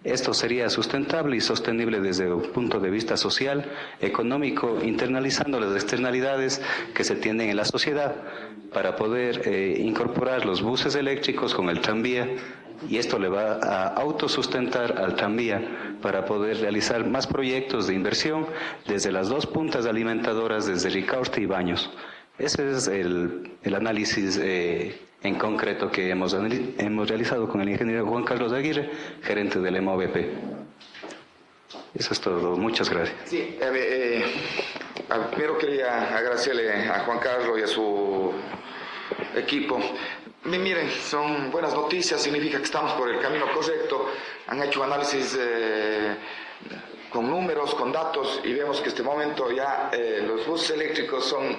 Esto sería sustentable y sostenible desde un punto de vista social, económico, internalizando las externalidades que se tienen en la sociedad para poder incorporar los buses eléctricos con el tranvía, y esto le va a autosustentar al tranvía para poder realizar más proyectos de inversión desde las dos puntas alimentadoras, desde Ricaurte y Baños. Ese es el análisis en concreto que hemos realizado con el ingeniero Juan Carlos Aguirre, gerente del EMOVP. Eso es todo. Muchas gracias. Sí, primero quería agradecerle a Juan Carlos y a su equipo. Miren, son buenas noticias, significa que estamos por el camino correcto. Han hecho análisis con números, con datos, y vemos que en este momento ya los buses eléctricos son,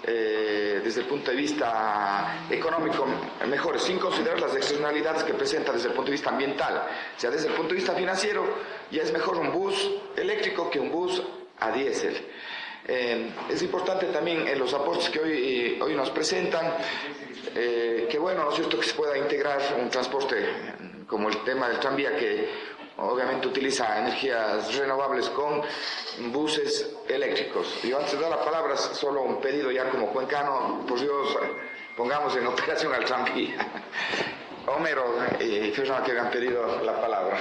desde el punto de vista económico, mejores, sin considerar las externalidades que presenta desde el punto de vista ambiental. O sea, desde el punto de vista financiero, ya es mejor un bus eléctrico que un bus a diésel. Es importante también en los aportes que hoy nos presentan, que bueno, ¿no es cierto?, que se pueda integrar un transporte como el tema del tranvía, que obviamente utiliza energías renovables, con buses eléctricos. Yo antes de dar la palabra, solo un pedido ya como cuencano: por Dios, pongamos en operación al tranvía. Homero y Fernando, que han pedido la palabra.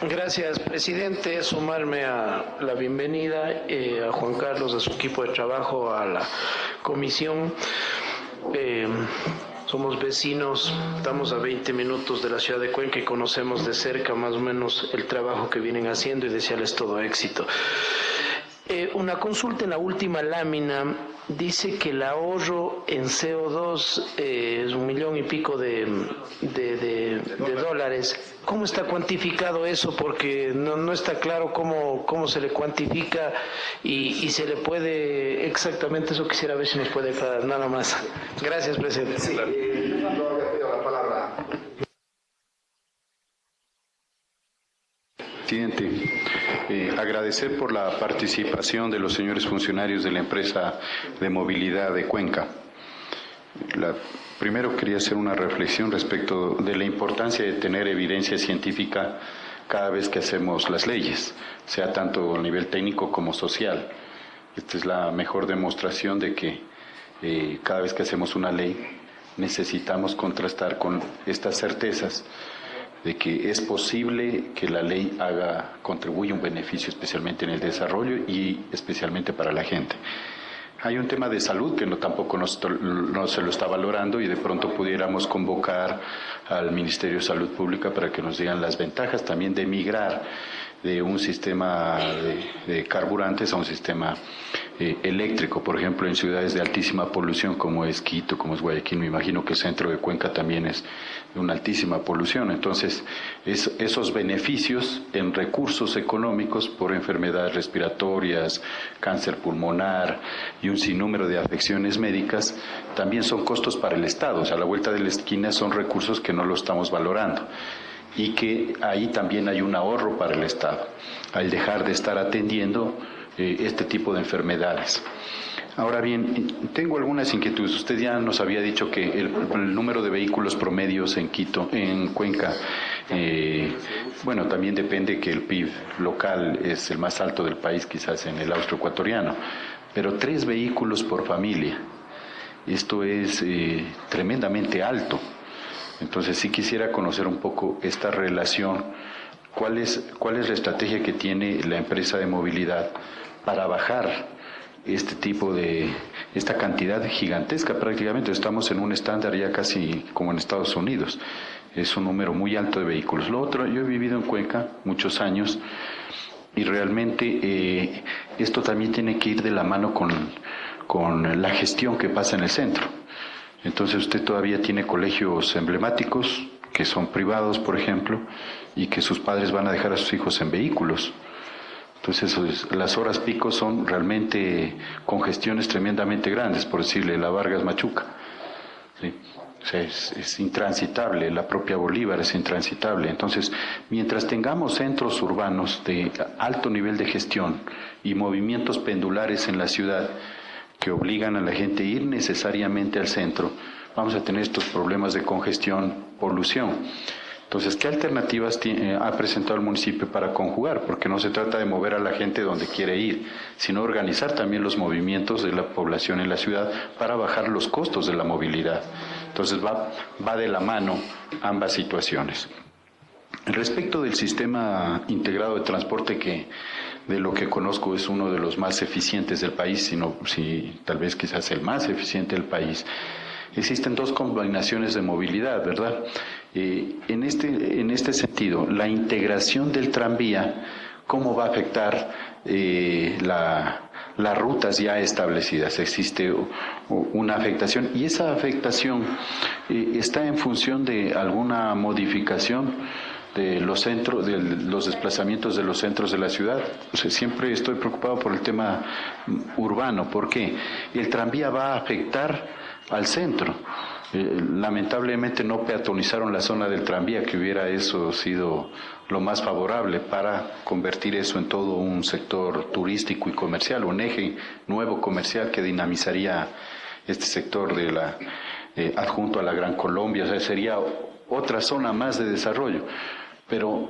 Gracias, presidente. Sumarme a la bienvenida a Juan Carlos, a su equipo de trabajo, a la comisión. Somos vecinos, estamos a 20 minutos de la ciudad de Cuenca y conocemos de cerca más o menos el trabajo que vienen haciendo, y desearles todo éxito. Una consulta en la última lámina dice que el ahorro en CO2 es 1 millón y pico de dólares. ¿Cómo está cuantificado eso? Porque no está claro cómo se le cuantifica y se le puede exactamente eso. Quisiera ver si nos puede aclarar, nada más. Gracias, presidente. Sí, la palabra. Presidente, agradecer por la participación de los señores funcionarios de la empresa de movilidad de Cuenca. Primero quería hacer una reflexión respecto de la importancia de tener evidencia científica cada vez que hacemos las leyes, sea tanto a nivel técnico como social. Esta es la mejor demostración de que cada vez que hacemos una ley necesitamos contrastar con estas certezas de que es posible que la ley contribuya un beneficio, especialmente en el desarrollo y especialmente para la gente. Hay un tema de salud que tampoco no se lo está valorando y de pronto pudiéramos convocar al Ministerio de Salud Pública para que nos digan las ventajas también de migrar de un sistema de carburantes a un sistema eléctrico, por ejemplo, en ciudades de altísima polución como es Quito, como es Guayaquil. Me imagino que el centro de Cuenca también es de una altísima polución. Entonces, esos beneficios en recursos económicos por enfermedades respiratorias, cáncer pulmonar y un sinnúmero de afecciones médicas también son costos para el Estado. O sea, a la vuelta de la esquina son recursos que no lo estamos valorando, y que ahí también hay un ahorro para el Estado, al dejar de estar atendiendo este tipo de enfermedades. Ahora bien, tengo algunas inquietudes. Usted ya nos había dicho que el número de vehículos promedios en Quito, en Cuenca, bueno, también depende que el PIB local es el más alto del país, quizás en el austroecuatoriano, pero 3 vehículos por familia. Esto es tremendamente alto. Entonces sí quisiera conocer un poco esta relación, cuál es la estrategia que tiene la empresa de movilidad para bajar esta cantidad gigantesca. Prácticamente estamos en un estándar ya casi como en Estados Unidos, es un número muy alto de vehículos. Lo otro, yo he vivido en Cuenca muchos años y realmente esto también tiene que ir de la mano con la gestión que pasa en el centro. Entonces usted todavía tiene colegios emblemáticos que son privados, por ejemplo, y que sus padres van a dejar a sus hijos en vehículos. Entonces las horas pico son realmente congestiones tremendamente grandes, por decirle, la Vargas Machuca, ¿sí? O sea, es intransitable, la propia Bolívar es intransitable. Entonces, mientras tengamos centros urbanos de alto nivel de gestión y movimientos pendulares en la ciudad, que obligan a la gente a ir necesariamente al centro, vamos a tener estos problemas de congestión, polución. Entonces, ¿qué alternativas ha presentado el municipio para conjugar? Porque no se trata de mover a la gente donde quiere ir, sino organizar también los movimientos de la población en la ciudad para bajar los costos de la movilidad. Entonces, va de la mano ambas situaciones. Respecto del sistema integrado de transporte, que de lo que conozco es uno de los más eficientes del país, tal vez quizás el más eficiente del país, existen 2 combinaciones de movilidad, ¿verdad? En este sentido, la integración del tranvía, ¿cómo va a afectar las rutas ya establecidas? Existe una afectación, y esa afectación está en función de alguna modificación de los centros, de los desplazamientos de los centros de la ciudad. O sea, siempre estoy preocupado por el tema urbano. ¿Por qué? El tranvía va a afectar al centro. Lamentablemente no peatonizaron la zona del tranvía, que hubiera eso sido lo más favorable para convertir eso en todo un sector turístico y comercial, un eje nuevo comercial que dinamizaría este sector de adjunto a la Gran Colombia. O sea, sería otra zona más de desarrollo. Pero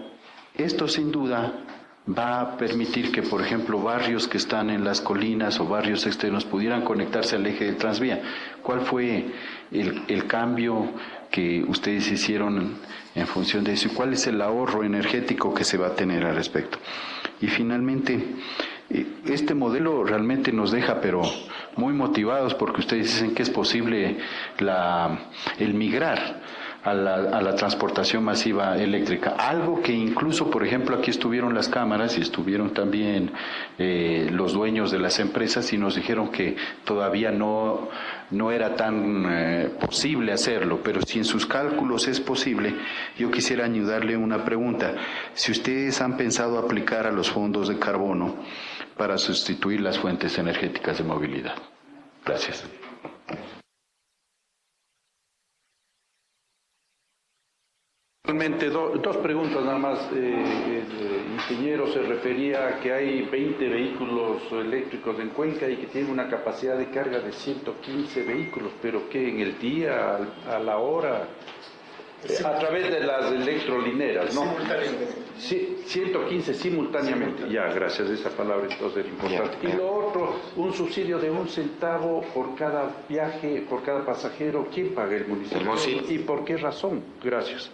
esto sin duda va a permitir que, por ejemplo, barrios que están en las colinas o barrios externos pudieran conectarse al eje del tranvía. ¿Cuál fue el cambio que ustedes hicieron en función de eso? ¿Y cuál es el ahorro energético que se va a tener al respecto? Y finalmente, este modelo realmente nos deja, pero muy motivados, porque ustedes dicen que es posible el migrar a la transportación masiva eléctrica, algo que incluso, por ejemplo, aquí estuvieron las cámaras y estuvieron también los dueños de las empresas y nos dijeron que todavía no era tan posible hacerlo, pero si en sus cálculos es posible, yo quisiera añadirle una pregunta. Si ustedes han pensado aplicar a los fondos de carbono para sustituir las fuentes energéticas de movilidad. Gracias. Realmente dos preguntas nada más. El ingeniero se refería a que hay 20 vehículos eléctricos en Cuenca y que tienen una capacidad de carga de 115 vehículos, pero que en el día, a la hora, a través de las electrolineras, ¿no? Sí, 115 simultáneamente. Ya, gracias, esa palabra entonces era importante. Y lo otro, un subsidio de 1 centavo por cada viaje, por cada pasajero. ¿Quién paga? El municipio. ¿Y por qué razón? Gracias.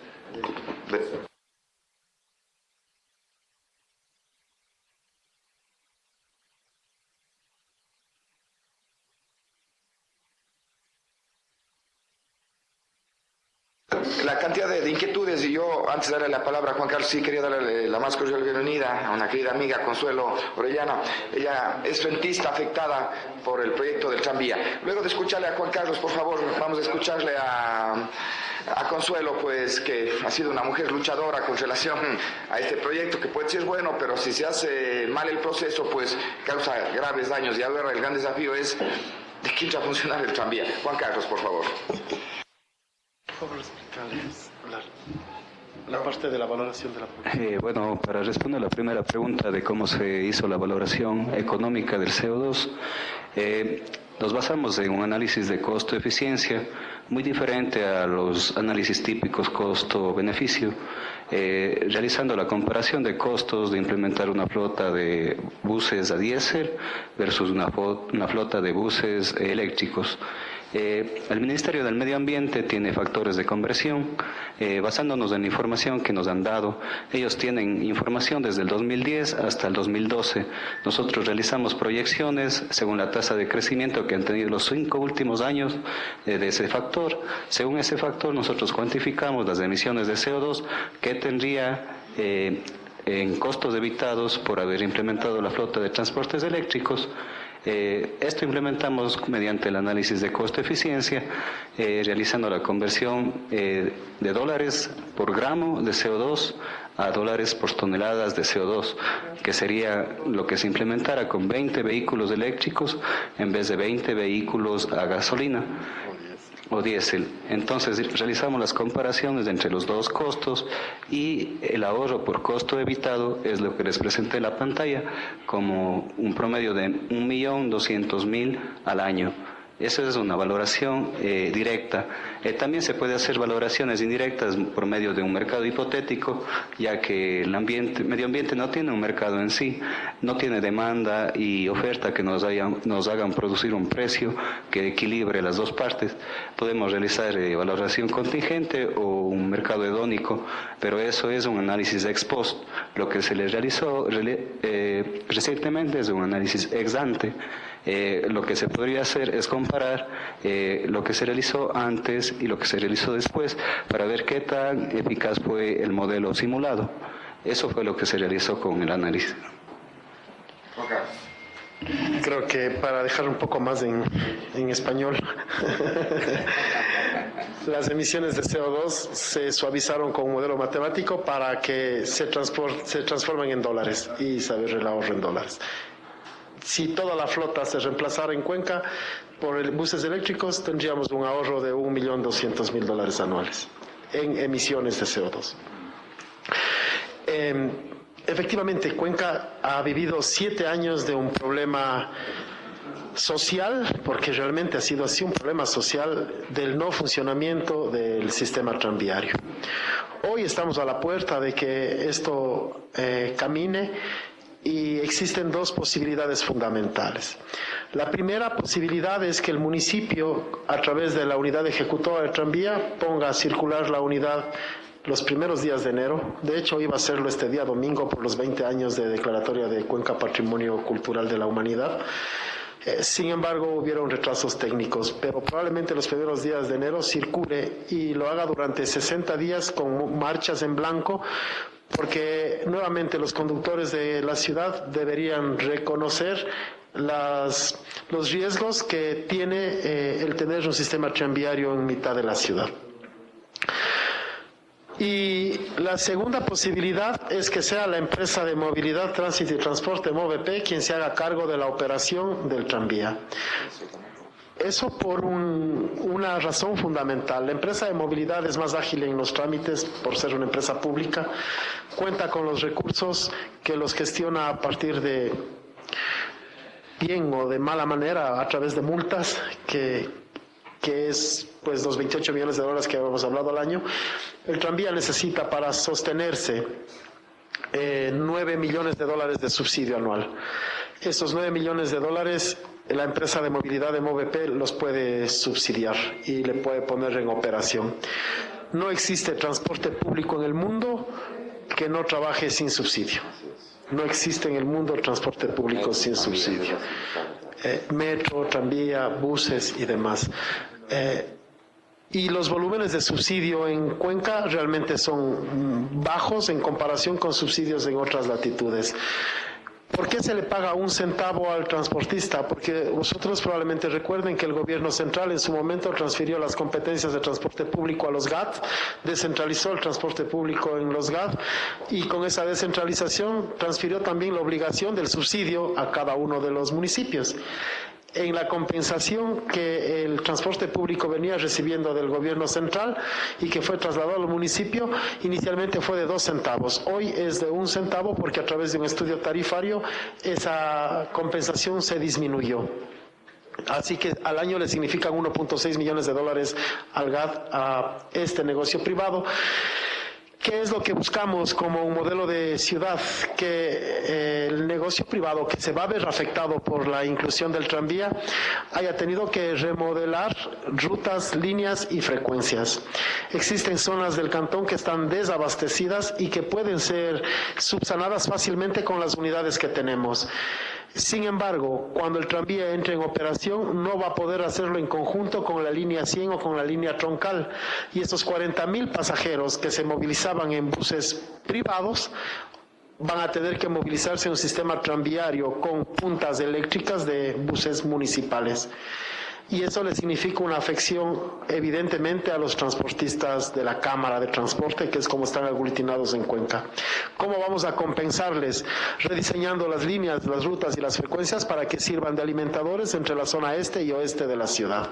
la cantidad de inquietudes, y yo antes de darle la palabra a Juan Carlos, sí quería darle la más cordial bienvenida a una querida amiga, Consuelo Orellana. Ella es rentista afectada por el proyecto del tranvía. Luego de escucharle a Juan Carlos, por favor, vamos a escucharle a Consuelo, pues que ha sido una mujer luchadora con relación a este proyecto, que puede ser bueno, pero si se hace mal el proceso, pues causa graves daños. Y ahora el gran desafío es de que entra a funcionar el tranvía. Juan Carlos, por favor. Por favor, explicarles la parte de la valoración de la Bueno, para responder a la primera pregunta de cómo se hizo la valoración económica del CO2, nos basamos en un análisis de costo-eficiencia muy diferente a los análisis típicos costo-beneficio, realizando la comparación de costos de implementar una flota de buses a diésel versus una flota de buses eléctricos. El Ministerio del Medio Ambiente tiene factores de conversión, basándonos en la información que nos han dado. Ellos tienen información desde el 2010 hasta el 2012. Nosotros realizamos proyecciones según la tasa de crecimiento que han tenido los 5 últimos años de ese factor. Según ese factor, nosotros cuantificamos las emisiones de CO2 que tendría en costos evitados por haber implementado la flota de transportes eléctricos. Esto implementamos mediante el análisis de costo-eficiencia, realizando la conversión de dólares por gramo de CO2 a dólares por toneladas de CO2, que sería lo que se implementara con 20 vehículos eléctricos en vez de 20 vehículos a gasolina o diésel. Entonces realizamos las comparaciones entre los dos costos y el ahorro por costo evitado es lo que les presenté en la pantalla como un promedio de 1.200.000 al año. Esa es una valoración directa. También se puede hacer valoraciones indirectas por medio de un mercado hipotético, ya que el medio ambiente no tiene un mercado en sí, no tiene demanda y oferta que nos hagan producir un precio que equilibre las dos partes. Podemos realizar valoración contingente o un mercado hedónico, pero eso es un análisis ex post. Lo que se les realizó recientemente es un análisis ex ante. Lo que se podría hacer es comparar lo que se realizó antes y lo que se realizó después para ver qué tan eficaz fue el modelo simulado. Eso fue lo que se realizó con el análisis. Creo que para dejar un poco más en español, las emisiones de CO2 se suavizaron con un modelo matemático para que se transformen en dólares y saber el ahorro en dólares. Si toda la flota se reemplazara en Cuenca por buses eléctricos, tendríamos un ahorro de $1.200.000 anuales en emisiones de CO2. Efectivamente, Cuenca ha vivido 7 años de un problema social, porque realmente ha sido así un problema social del no funcionamiento del sistema tranviario. Hoy estamos a la puerta de que esto camine. Y existen 2 posibilidades fundamentales. La primera posibilidad es que el municipio, a través de la unidad ejecutora del tranvía, ponga a circular la unidad los primeros días de enero. De hecho, iba a hacerlo este día domingo por los 20 años de declaratoria de Cuenca Patrimonio Cultural de la Humanidad. Sin embargo, hubieron retrasos técnicos, pero probablemente los primeros días de enero circule y lo haga durante 60 días con marchas en blanco, porque nuevamente los conductores de la ciudad deberían reconocer los riesgos que tiene el tener un sistema tranviario en mitad de la ciudad. Y la segunda posibilidad es que sea la empresa de movilidad, tránsito y transporte MOVP quien se haga cargo de la operación del tranvía. Eso por una razón fundamental. La empresa de movilidad es más ágil en los trámites por ser una empresa pública, cuenta con los recursos que los gestiona a partir de bien o de mala manera a través de multas, que es pues los $28 millones que habíamos hablado al año. El tranvía necesita para sostenerse $9 millones de subsidio anual. Esos $9 millones la empresa de movilidad de MOVP los puede subsidiar y le puede poner en operación. No existe transporte público en el mundo que no trabaje sin subsidio. No existe en el mundo transporte público sin subsidio. Metro, tranvía, buses y demás. y los volúmenes de subsidio en Cuenca realmente son bajos en comparación con subsidios en otras latitudes. ¿Por qué se le paga 1 centavo al transportista? Porque vosotros probablemente recuerden que el gobierno central en su momento transfirió las competencias de transporte público a los GAT, descentralizó el transporte público en los GAT y con esa descentralización transfirió también la obligación del subsidio a cada uno de los municipios. En la compensación que el transporte público venía recibiendo del gobierno central y que fue trasladado al municipio, inicialmente fue de 2 centavos. Hoy es de 1 centavo porque a través de un estudio tarifario esa compensación se disminuyó. Así que al año le significan 1.6 millones de dólares al GAT a este negocio privado. ¿Qué es lo que buscamos como un modelo de ciudad? Que el negocio privado que se va a ver afectado por la inclusión del tranvía haya tenido que remodelar rutas, líneas y frecuencias. Existen zonas del cantón que están desabastecidas y que pueden ser subsanadas fácilmente con las unidades que tenemos. Sin embargo, cuando el tranvía entre en operación, no va a poder hacerlo en conjunto con la línea 100 o con la línea troncal. Y esos 40.000 pasajeros que se movilizaban en buses privados van a tener que movilizarse en un sistema tranviario con puntas eléctricas de buses municipales. Y eso le significa una afección evidentemente a los transportistas de la Cámara de Transporte, que es como están aglutinados en Cuenca. ¿Cómo vamos a compensarles? Rediseñando las líneas, las rutas y las frecuencias para que sirvan de alimentadores entre la zona este y oeste de la ciudad.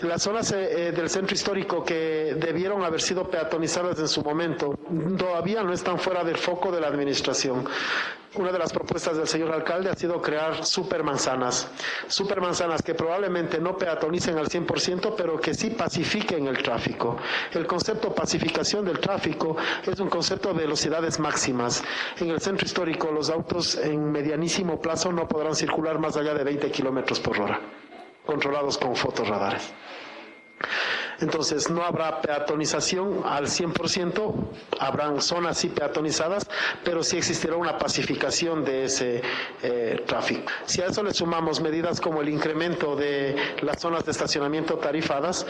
Las zonas del centro histórico que debieron haber sido peatonizadas en su momento todavía no están fuera del foco de la administración. Una de las propuestas del señor alcalde ha sido crear supermanzanas que probablemente no peatonicen al 100%, pero que sí pacifiquen el tráfico. El concepto pacificación del tráfico es un concepto de velocidades máximas. En el centro histórico los autos en medianísimo plazo no podrán circular más allá de 20 kilómetros por hora, controlados con fotorradares. Entonces no habrá peatonización al 100%, habrán zonas sí peatonizadas, pero sí existirá una pacificación de ese tráfico. Si a eso le sumamos medidas como el incremento de las zonas de estacionamiento tarifadas,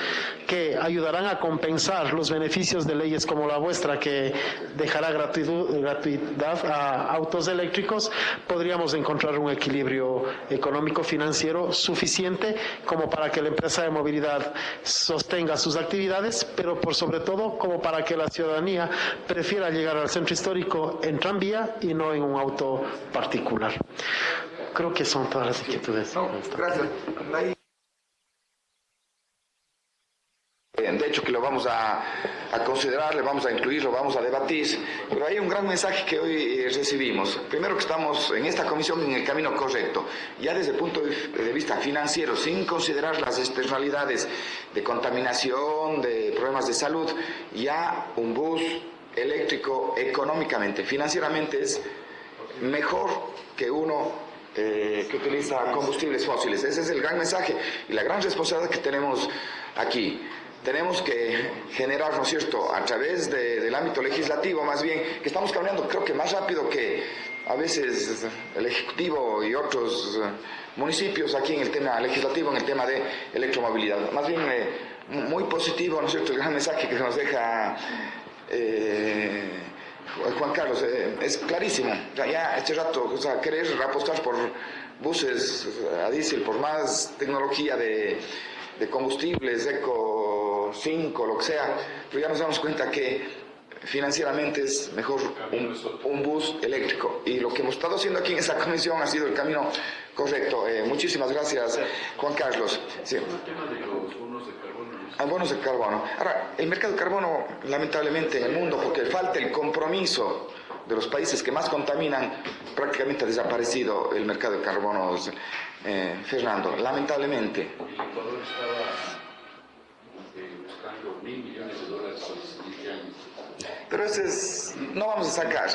que ayudarán a compensar los beneficios de leyes como la vuestra, que dejará gratuidad a autos eléctricos, podríamos encontrar un equilibrio económico-financiero suficiente como para que la empresa de movilidad sostenga sus actividades, pero por sobre todo como para que la ciudadanía prefiera llegar al centro histórico en tranvía y no en un auto particular. Creo que son todas las inquietudes. No, gracias. De hecho que lo vamos a considerar, le vamos a incluir, lo vamos a debatir, pero hay un gran mensaje que hoy recibimos. Primero, que estamos en esta comisión en el camino correcto, ya desde el punto de vista financiero, sin considerar las externalidades de contaminación, de problemas de salud. Ya un bus eléctrico económicamente, financieramente es mejor que uno que utiliza combustibles fósiles. Ese es el gran mensaje y la gran responsabilidad que tenemos aquí. Tenemos que generar, ¿no es cierto?, a través del ámbito legislativo, más bien, que estamos caminando, creo que más rápido que a veces el Ejecutivo y otros municipios aquí en el tema legislativo, en el tema de electromovilidad. Más bien muy positivo, ¿no es cierto?, el gran mensaje que nos deja Juan Carlos. Es clarísimo. Ya este rato, o sea, querer apostar por buses a diésel, por más tecnología de combustibles, Eco 5, lo que sea, pero ya nos damos cuenta que financieramente es mejor un bus eléctrico. Y lo que hemos estado haciendo aquí en esta comisión ha sido el camino correcto. Muchísimas gracias, Juan Carlos. Sí. El tema de los bonos de carbono. Bonos de carbono. Ahora, el mercado de carbono, lamentablemente en el mundo, porque falta el compromiso de los países que más contaminan, prácticamente ha desaparecido el mercado de carbono, Fernando, lamentablemente. El Ecuador estaba buscando $1.000 millones este año. Pero ese es, no vamos a sacar.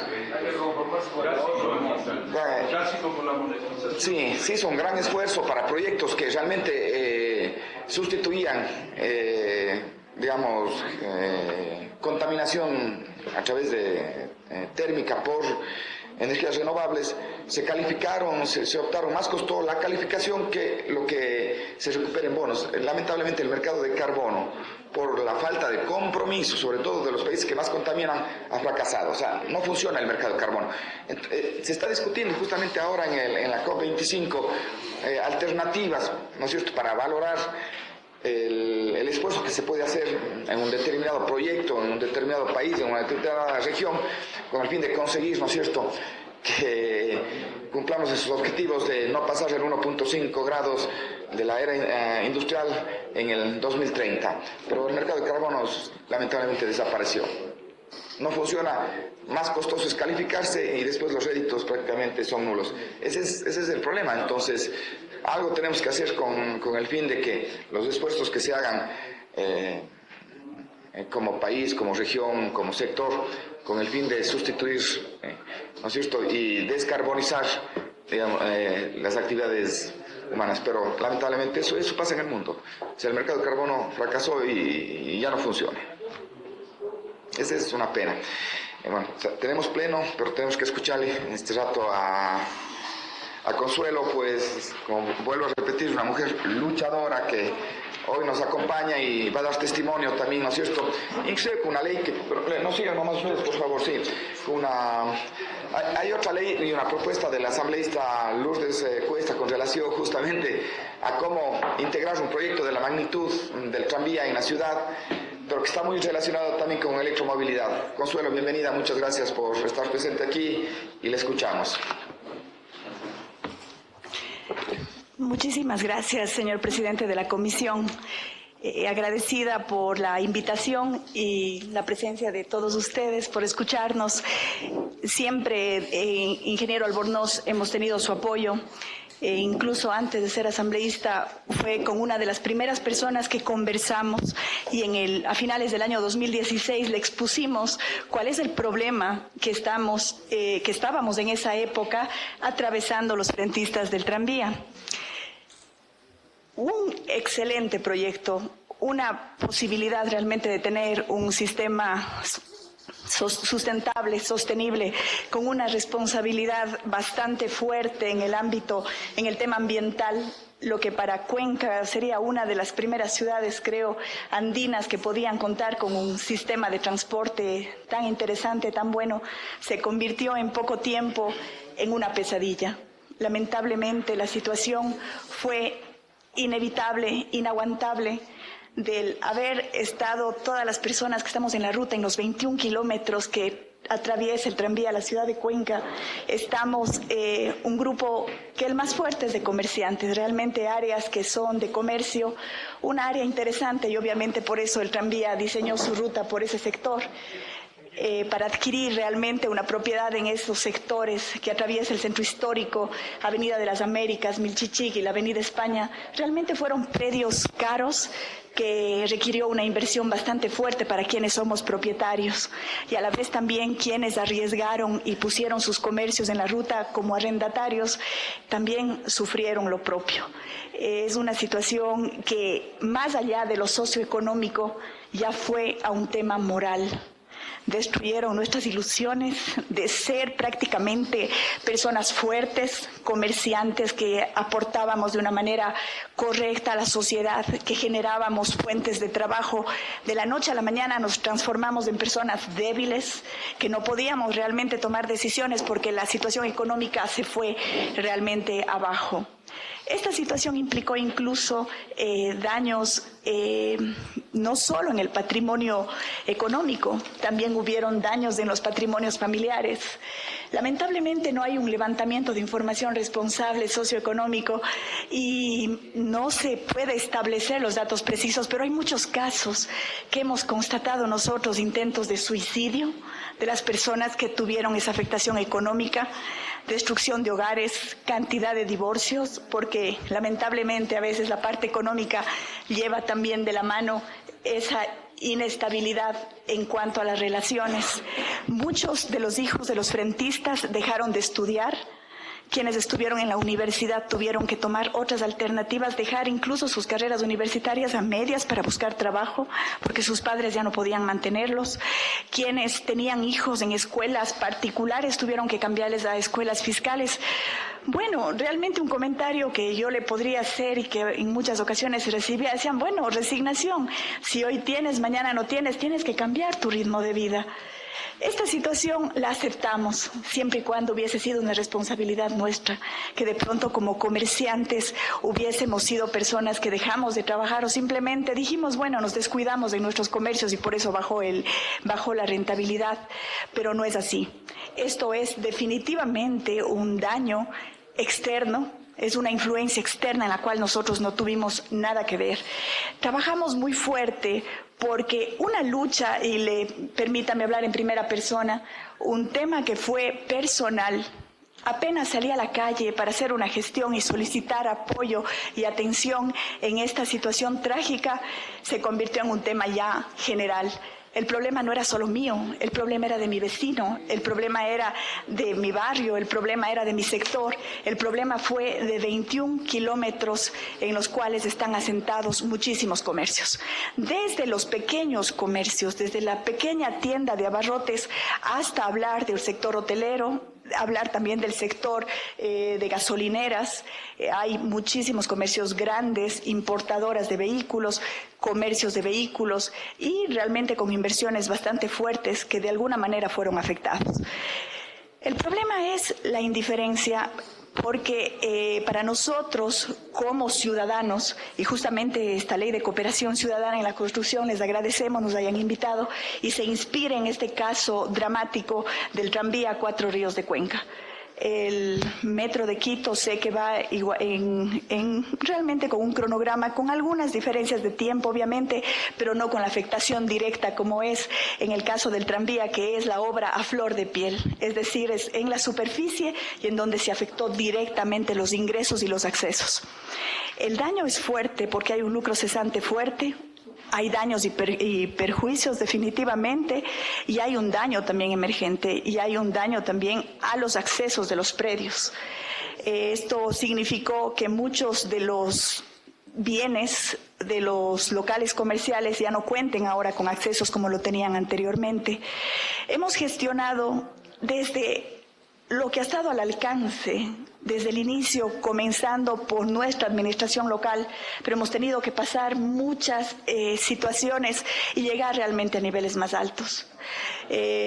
Casi como la monetización. Sí, sí, es un gran esfuerzo para proyectos que realmente sustituían, digamos, contaminación a través de térmica por energías renovables. se calificaron, se optaron, más costó la calificación que lo que se recupera en bonos. Lamentablemente el mercado de carbono, por la falta de compromiso, sobre todo de los países que más contaminan, ha fracasado. O sea, no funciona el mercado de carbono. Se está discutiendo justamente ahora en la COP25 alternativas, ¿no es cierto?, para valorar el esfuerzo que se puede hacer en un determinado proyecto, en un determinado país, en una determinada región, con el fin de conseguir, ¿no es cierto?, que cumplamos esos objetivos de no pasar el 1.5 grados de la era industrial en el 2030. Pero el mercado de carbono lamentablemente desapareció. No funciona, más costoso es calificarse y después los réditos prácticamente son nulos. Ese es el problema. Entonces, algo tenemos que hacer con el fin de que los esfuerzos que se hagan como país, como región, como sector, con el fin de sustituir, ¿no es cierto?, y descarbonizar, digamos, las actividades humanas. Pero lamentablemente eso pasa en el mundo. O sea, el mercado de carbono fracasó y ya no funciona. Esa es una pena. Bueno, o sea, tenemos pleno, pero tenemos que escucharle en este rato a Consuelo, pues, como vuelvo a repetir, una mujer luchadora que hoy nos acompaña y va a dar testimonio también, ¿no es cierto? Inclusive con una ley que, no sigan nomás ustedes, por favor, sí, hay otra ley y una propuesta del asambleísta Lourdes Cuesta con relación justamente a cómo integrar un proyecto de la magnitud del tranvía en la ciudad, pero que está muy relacionado también con electromovilidad. Consuelo, bienvenida, muchas gracias por estar presente aquí y le escuchamos. Muchísimas gracias, señor presidente de la comisión. Agradecida por la invitación y la presencia de todos ustedes, por escucharnos. Siempre, ingeniero Albornoz, hemos tenido su apoyo. Incluso antes de ser asambleísta, fue con una de las primeras personas que conversamos y a finales del año 2016 le expusimos cuál es el problema que estábamos en esa época atravesando los frentistas del tranvía. Un excelente proyecto, una posibilidad realmente de tener un sistema sustentable, sostenible, con una responsabilidad bastante fuerte en el tema ambiental, lo que para Cuenca sería una de las primeras ciudades, creo, andinas que podían contar con un sistema de transporte tan interesante, tan bueno, se convirtió en poco tiempo en una pesadilla. Lamentablemente la situación fue inevitable, inaguantable, del haber estado todas las personas que estamos en la ruta, en los 21 kilómetros que atraviesa el tranvía a la ciudad de Cuenca, estamos un grupo que el más fuerte es de comerciantes, realmente áreas que son de comercio, una área interesante y obviamente por eso el tranvía diseñó su ruta por ese sector. Para adquirir realmente una propiedad en esos sectores que atraviesa el centro histórico, Avenida de las Américas, Milchichic y la Avenida España, realmente fueron predios caros que requirió una inversión bastante fuerte para quienes somos propietarios y a la vez también quienes arriesgaron y pusieron sus comercios en la ruta como arrendatarios también sufrieron lo propio. Es una situación que más allá de lo socioeconómico ya fue a un tema moral. Destruyeron nuestras ilusiones de ser prácticamente personas fuertes, comerciantes que aportábamos de una manera correcta a la sociedad, que generábamos fuentes de trabajo. De la noche a la mañana nos transformamos en personas débiles, que no podíamos realmente tomar decisiones porque la situación económica se fue realmente abajo. Esta situación implicó incluso daños no solo en el patrimonio económico, también hubieron daños en los patrimonios familiares. Lamentablemente no hay un levantamiento de información responsable socioeconómico y no se puede establecer los datos precisos, pero hay muchos casos que hemos constatado nosotros, intentos de suicidio de las personas que tuvieron esa afectación económica, destrucción de hogares, cantidad de divorcios, porque lamentablemente a veces la parte económica lleva también de la mano esa inestabilidad en cuanto a las relaciones. Muchos de los hijos de los frentistas dejaron de estudiar, Quienes estuvieron en la universidad tuvieron que tomar otras alternativas, dejar incluso sus carreras universitarias a medias para buscar trabajo, porque sus padres ya no podían mantenerlos. Quienes tenían hijos en escuelas particulares tuvieron que cambiarles a escuelas fiscales. Bueno, realmente un comentario que yo le podría hacer y que en muchas ocasiones recibía, decían, bueno, resignación, si hoy tienes, mañana no tienes, tienes que cambiar tu ritmo de vida. Esta situación la aceptamos siempre y cuando hubiese sido una responsabilidad nuestra, que de pronto como comerciantes hubiésemos sido personas que dejamos de trabajar o simplemente dijimos, bueno, nos descuidamos de nuestros comercios y por eso bajó la rentabilidad, pero no es así. Esto es definitivamente un daño externo. Es una influencia externa en la cual nosotros no tuvimos nada que ver. Trabajamos muy fuerte porque una lucha, y permítame hablar en primera persona, un tema que fue personal. Apenas salí a la calle para hacer una gestión y solicitar apoyo y atención en esta situación trágica, se convirtió en un tema ya general. El problema no era solo mío, el problema era de mi vecino, el problema era de mi barrio, el problema era de mi sector, el problema fue de 21 kilómetros en los cuales están asentados muchísimos comercios. Desde los pequeños comercios, desde la pequeña tienda de abarrotes hasta hablar del sector hotelero, hablar también del sector de gasolineras. Hay muchísimos comercios grandes, importadoras de vehículos, comercios de vehículos y realmente con inversiones bastante fuertes que de alguna manera fueron afectados. El problema es la indiferencia, porque para nosotros como ciudadanos, y justamente esta ley de cooperación ciudadana en la construcción, les agradecemos nos hayan invitado y se inspire en este caso dramático del tranvía Cuatro Ríos de Cuenca. El metro de Quito sé que va realmente con un cronograma, con algunas diferencias de tiempo obviamente, pero no con la afectación directa como es en el caso del tranvía, que es la obra a flor de piel, es decir, es en la superficie y en donde se afectó directamente los ingresos y los accesos. El daño es fuerte porque hay un lucro cesante fuerte. Hay daños y perjuicios definitivamente, y hay un daño también emergente, y hay un daño también a los accesos de los predios. Esto significó que muchos de los bienes de los locales comerciales ya no cuenten ahora con accesos como lo tenían anteriormente. Hemos gestionado desde lo que ha estado al alcance desde el inicio, comenzando por nuestra administración local, pero hemos tenido que pasar muchas situaciones y llegar realmente a niveles más altos.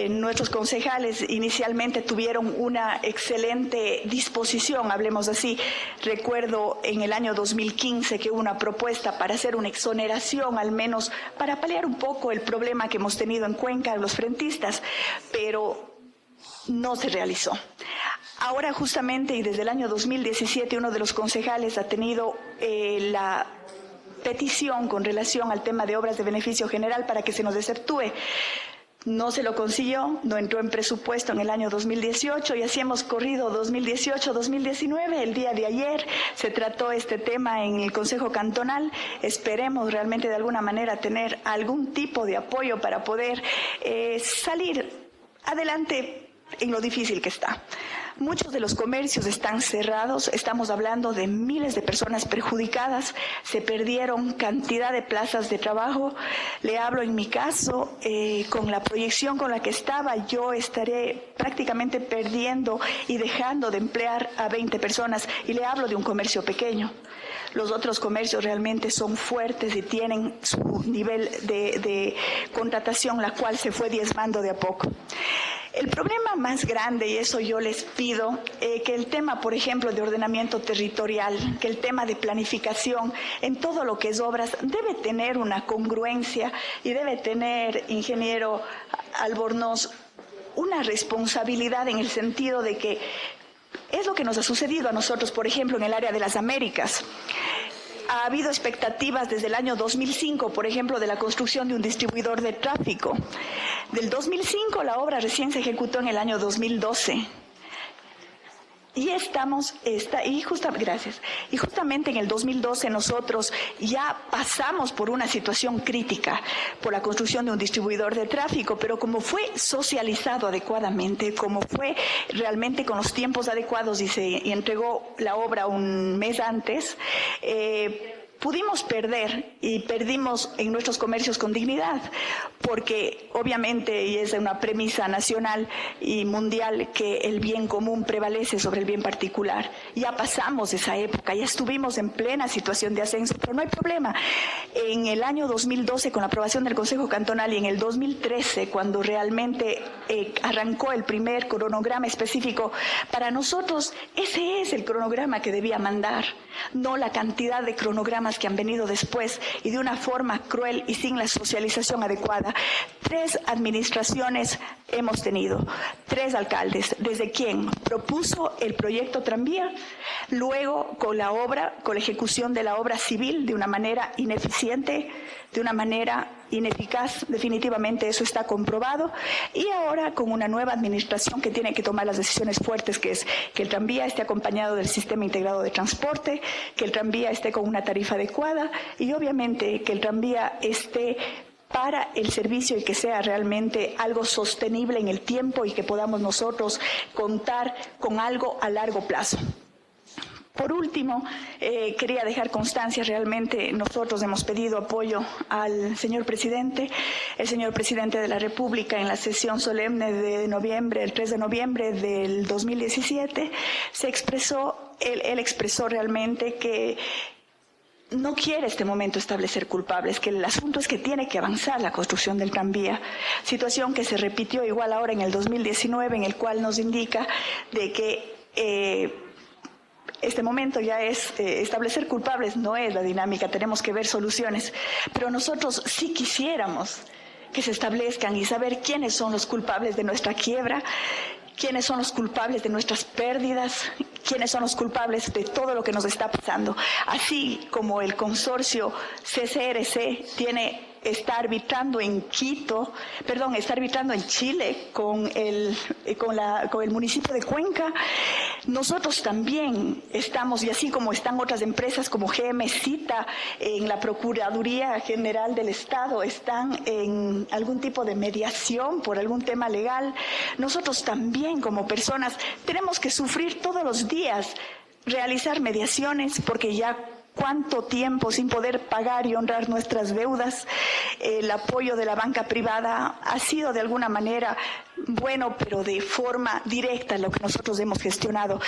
Nuestros concejales inicialmente tuvieron una excelente disposición, hablemos así. Recuerdo en el año 2015 que hubo una propuesta para hacer una exoneración, al menos para paliar un poco el problema que hemos tenido en Cuenca, los frentistas, pero no se realizó. Ahora justamente, y desde el año 2017, uno de los concejales ha tenido la petición con relación al tema de obras de beneficio general para que se nos exceptúe. No se lo consiguió, no entró en presupuesto en el año 2018 y así hemos corrido 2018-2019. El día de ayer se trató este tema en el Consejo Cantonal. Esperemos realmente de alguna manera tener algún tipo de apoyo para poder salir adelante en lo difícil que está. Muchos de los comercios están cerrados, estamos hablando de miles de personas perjudicadas, se perdieron cantidad de plazas de trabajo. Le hablo en mi caso, con la proyección con la que estaba, yo estaré prácticamente perdiendo y dejando de emplear a 20 personas, y le hablo de un comercio pequeño. Los otros comercios realmente son fuertes y tienen su nivel de contratación, la cual se fue diezmando de a poco. El problema más grande, y eso yo les pido, que el tema, por ejemplo, de ordenamiento territorial, que el tema de planificación en todo lo que es obras, debe tener una congruencia y debe tener, ingeniero Albornoz, una responsabilidad en el sentido de que es lo que nos ha sucedido a nosotros, por ejemplo, en el área de las Américas. Ha habido expectativas desde el año 2005, por ejemplo, de la construcción de un distribuidor de tráfico. Del 2005 la obra recién se ejecutó en el año 2012. Gracias. Y justamente en el 2012 nosotros ya pasamos por una situación crítica por la construcción de un distribuidor de tráfico, pero como fue socializado adecuadamente, como fue realmente con los tiempos adecuados y se entregó la obra un mes antes, pudimos perder y perdimos en nuestros comercios con dignidad, porque obviamente, y es una premisa nacional y mundial, que el bien común prevalece sobre el bien particular. Ya pasamos esa época, ya estuvimos en plena situación de ascenso, pero no hay problema. En el año 2012, con la aprobación del Consejo Cantonal, y en el 2013, cuando realmente arrancó el primer cronograma específico, para nosotros ese es el cronograma que debía mandar, no la cantidad de cronogramas que han venido después y de una forma cruel y sin la socialización adecuada. 3 administraciones hemos tenido, 3 alcaldes, desde quien propuso el proyecto tranvía, luego con la ejecución de la obra civil de una manera ineficiente, de una manera ineficaz, definitivamente eso está comprobado, y ahora con una nueva administración que tiene que tomar las decisiones fuertes, que es que el tranvía esté acompañado del sistema integrado de transporte, que el tranvía esté con una tarifa adecuada y obviamente que el tranvía esté para el servicio y que sea realmente algo sostenible en el tiempo y que podamos nosotros contar con algo a largo plazo. Por último, quería dejar constancia, realmente nosotros hemos pedido apoyo al señor presidente. El señor presidente de la República, en la sesión solemne de noviembre, el 3 de noviembre del 2017, él expresó realmente que no quiere este momento establecer culpables, que el asunto es que tiene que avanzar la construcción del tranvía, situación que se repitió igual ahora en el 2019, en el cual nos indica de que este momento ya es establecer culpables, no es la dinámica, tenemos que ver soluciones, pero nosotros sí quisiéramos que se establezcan y saber quiénes son los culpables de nuestra quiebra, quiénes son los culpables de nuestras pérdidas, quiénes son los culpables de todo lo que nos está pasando. Así como el consorcio CCRC está arbitrando en Chile con el municipio de Cuenca, nosotros también estamos, y así como están otras empresas como GM Cita en la Procuraduría General del Estado, están en algún tipo de mediación por algún tema legal, nosotros también como personas tenemos que sufrir todos los días, realizar mediaciones, porque ya cuánto tiempo sin poder pagar y honrar nuestras deudas. El apoyo de la banca privada ha sido de alguna manera bueno, pero de forma directa lo que nosotros hemos gestionado.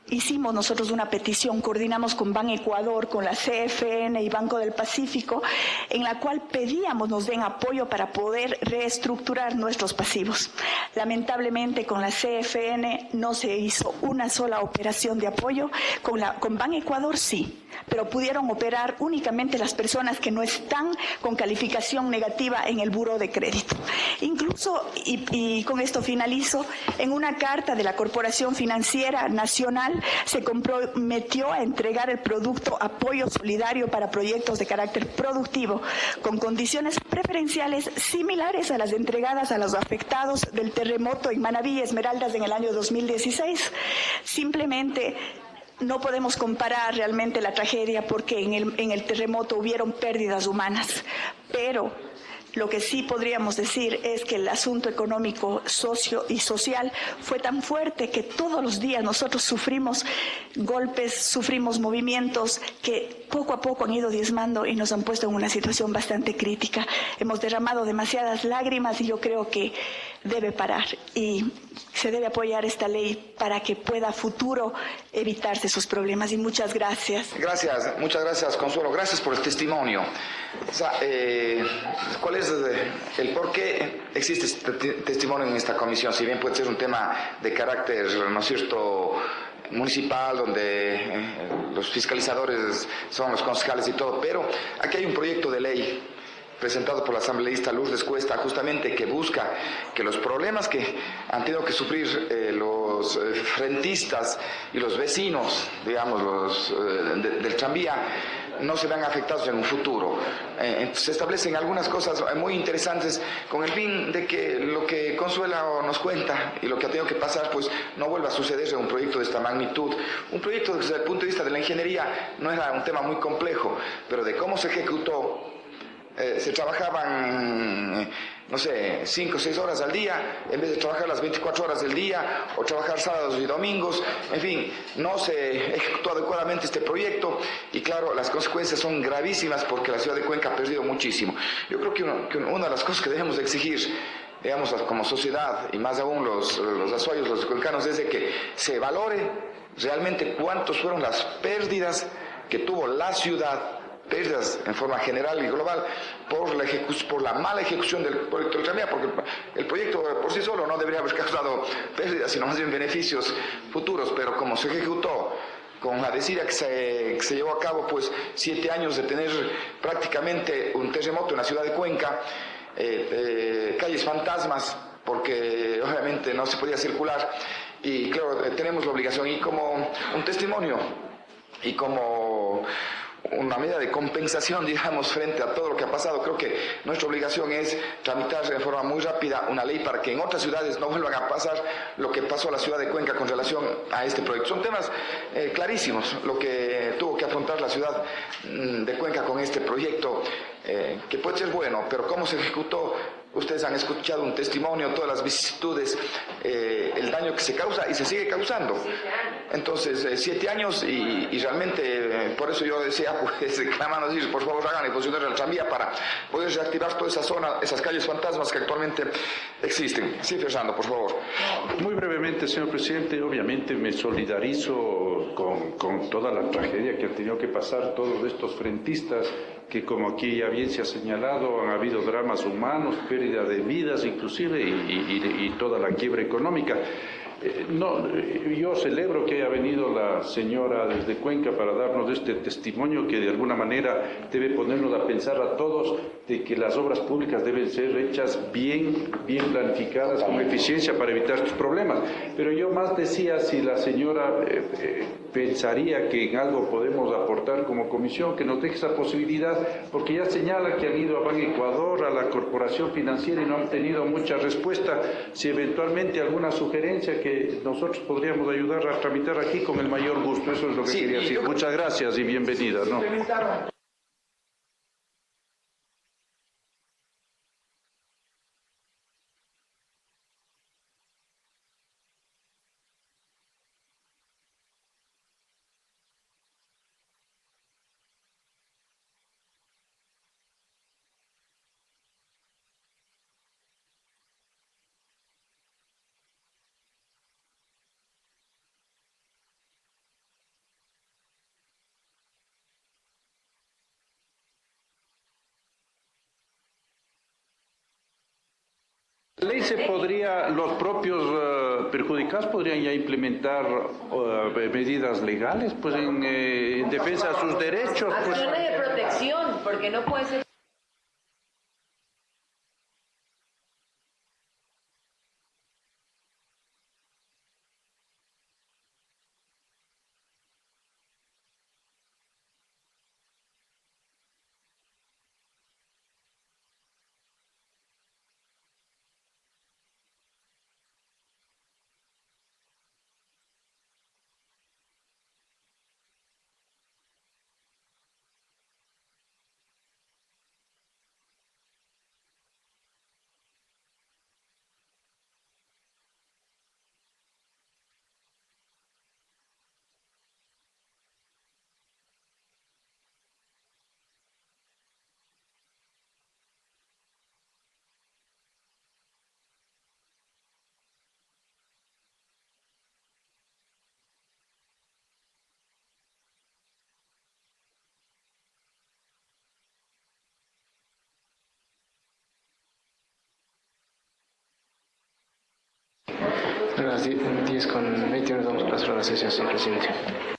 Hicimos nosotros una petición, coordinamos con Ban Ecuador, con la CFN y Banco del Pacífico, en la cual pedíamos nos den apoyo para poder reestructurar nuestros pasivos. Lamentablemente con la CFN no se hizo una sola operación de apoyo, con Ban Ecuador sí, pero pudieron operar únicamente las personas que no están con calificación negativa en el buró de crédito. Incluso, y con esto finalizo, en una carta de la Corporación Financiera Nacional se comprometió a entregar el producto Apoyo Solidario para proyectos de carácter productivo con condiciones preferenciales similares a las entregadas a los afectados del terremoto en Manabí y Esmeraldas en el año 2016. Simplemente no podemos comparar realmente la tragedia porque en el terremoto hubieron pérdidas humanas, pero lo que sí podríamos decir es que el asunto económico, socio y social fue tan fuerte que todos los días nosotros sufrimos golpes, sufrimos movimientos que poco a poco han ido diezmando y nos han puesto en una situación bastante crítica. Hemos derramado demasiadas lágrimas y yo creo que debe parar y se debe apoyar esta ley para que pueda a futuro evitarse sus problemas. Y muchas gracias. Gracias, muchas gracias, Consuelo. Gracias por el testimonio. O sea, ¿cuál es el por qué existe este testimonio en esta comisión? Si bien puede ser un tema de carácter, ¿no es cierto?, municipal, donde los fiscalizadores son los concejales y todo, pero aquí hay un proyecto de ley presentado por la asambleísta Lourdes Cuesta, justamente que busca que los problemas que han tenido que sufrir los rentistas y los vecinos, digamos, del tranvía, no se vean afectados en un futuro. Se establecen algunas cosas muy interesantes con el fin de que lo que Consuelo nos cuenta y lo que ha tenido que pasar pues no vuelva a suceder en un proyecto de esta magnitud. Un proyecto desde el punto de vista de la ingeniería no era un tema muy complejo, pero de cómo se ejecutó, se trabajaban, no sé, 5 o 6 horas al día, en vez de trabajar las 24 horas del día, o trabajar sábados y domingos, en fin, no se ejecutó adecuadamente este proyecto, y claro, las consecuencias son gravísimas porque la ciudad de Cuenca ha perdido muchísimo. Yo creo que una de las cosas que debemos de exigir, digamos, como sociedad, y más aún los azuayos, los cuencanos, es de que se valore realmente cuántos fueron las pérdidas que tuvo la ciudad, pérdidas en forma general y global por la mala ejecución del proyecto del tranvía, porque el proyecto por sí solo no debería haber causado pérdidas, sino más bien beneficios futuros, pero como se ejecutó con la desidia que se llevó a cabo, pues 7 años de tener prácticamente un terremoto en la ciudad de Cuenca, calles fantasmas, porque obviamente no se podía circular, y claro, tenemos la obligación, y como un testimonio, y como una medida de compensación, digamos, frente a todo lo que ha pasado, creo que nuestra obligación es tramitar de forma muy rápida una ley para que en otras ciudades no vuelvan a pasar lo que pasó a la ciudad de Cuenca con relación a este proyecto. Son temas clarísimos lo que tuvo que afrontar la ciudad de Cuenca con este proyecto, que puede ser bueno, pero cómo se ejecutó. Ustedes han escuchado un testimonio, todas las vicisitudes, el daño que se causa y se sigue causando. Entonces, 7 años y realmente, por eso yo decía, pues, clamando, decir, por favor, hagan el funcionario del tranvía para poder reactivar toda esa zona, esas calles fantasmas que actualmente existen. Sí, Fernando, por favor. Muy brevemente, señor presidente, obviamente me solidarizo con toda la tragedia que han tenido que pasar todos estos frentistas, que como aquí ya bien se ha señalado, han habido dramas humanos, pérdida de vidas inclusive y toda la quiebra económica. Yo celebro que haya venido la señora desde Cuenca para darnos este testimonio que de alguna manera debe ponernos a pensar a todos de que las obras públicas deben ser hechas bien planificadas, con eficiencia para evitar estos problemas. Pero yo más decía, si la señora pensaría que en algo podemos aportar como comisión, que nos deje esa posibilidad, porque ya señala que han ido a Ban Ecuador, a la Corporación Financiera, y no han tenido mucha respuesta. Si eventualmente alguna sugerencia que nosotros podríamos ayudar a tramitar aquí, con el mayor gusto. Eso es lo que quería decir. Muchas gracias y bienvenida, ¿no? La ley se podría, los propios perjudicados podrían ya implementar medidas legales, pues en defensa de sus derechos. Pues. Acciones de protección, porque no puede ser. A las 10:21 damos paso a la sesión, señor presidente.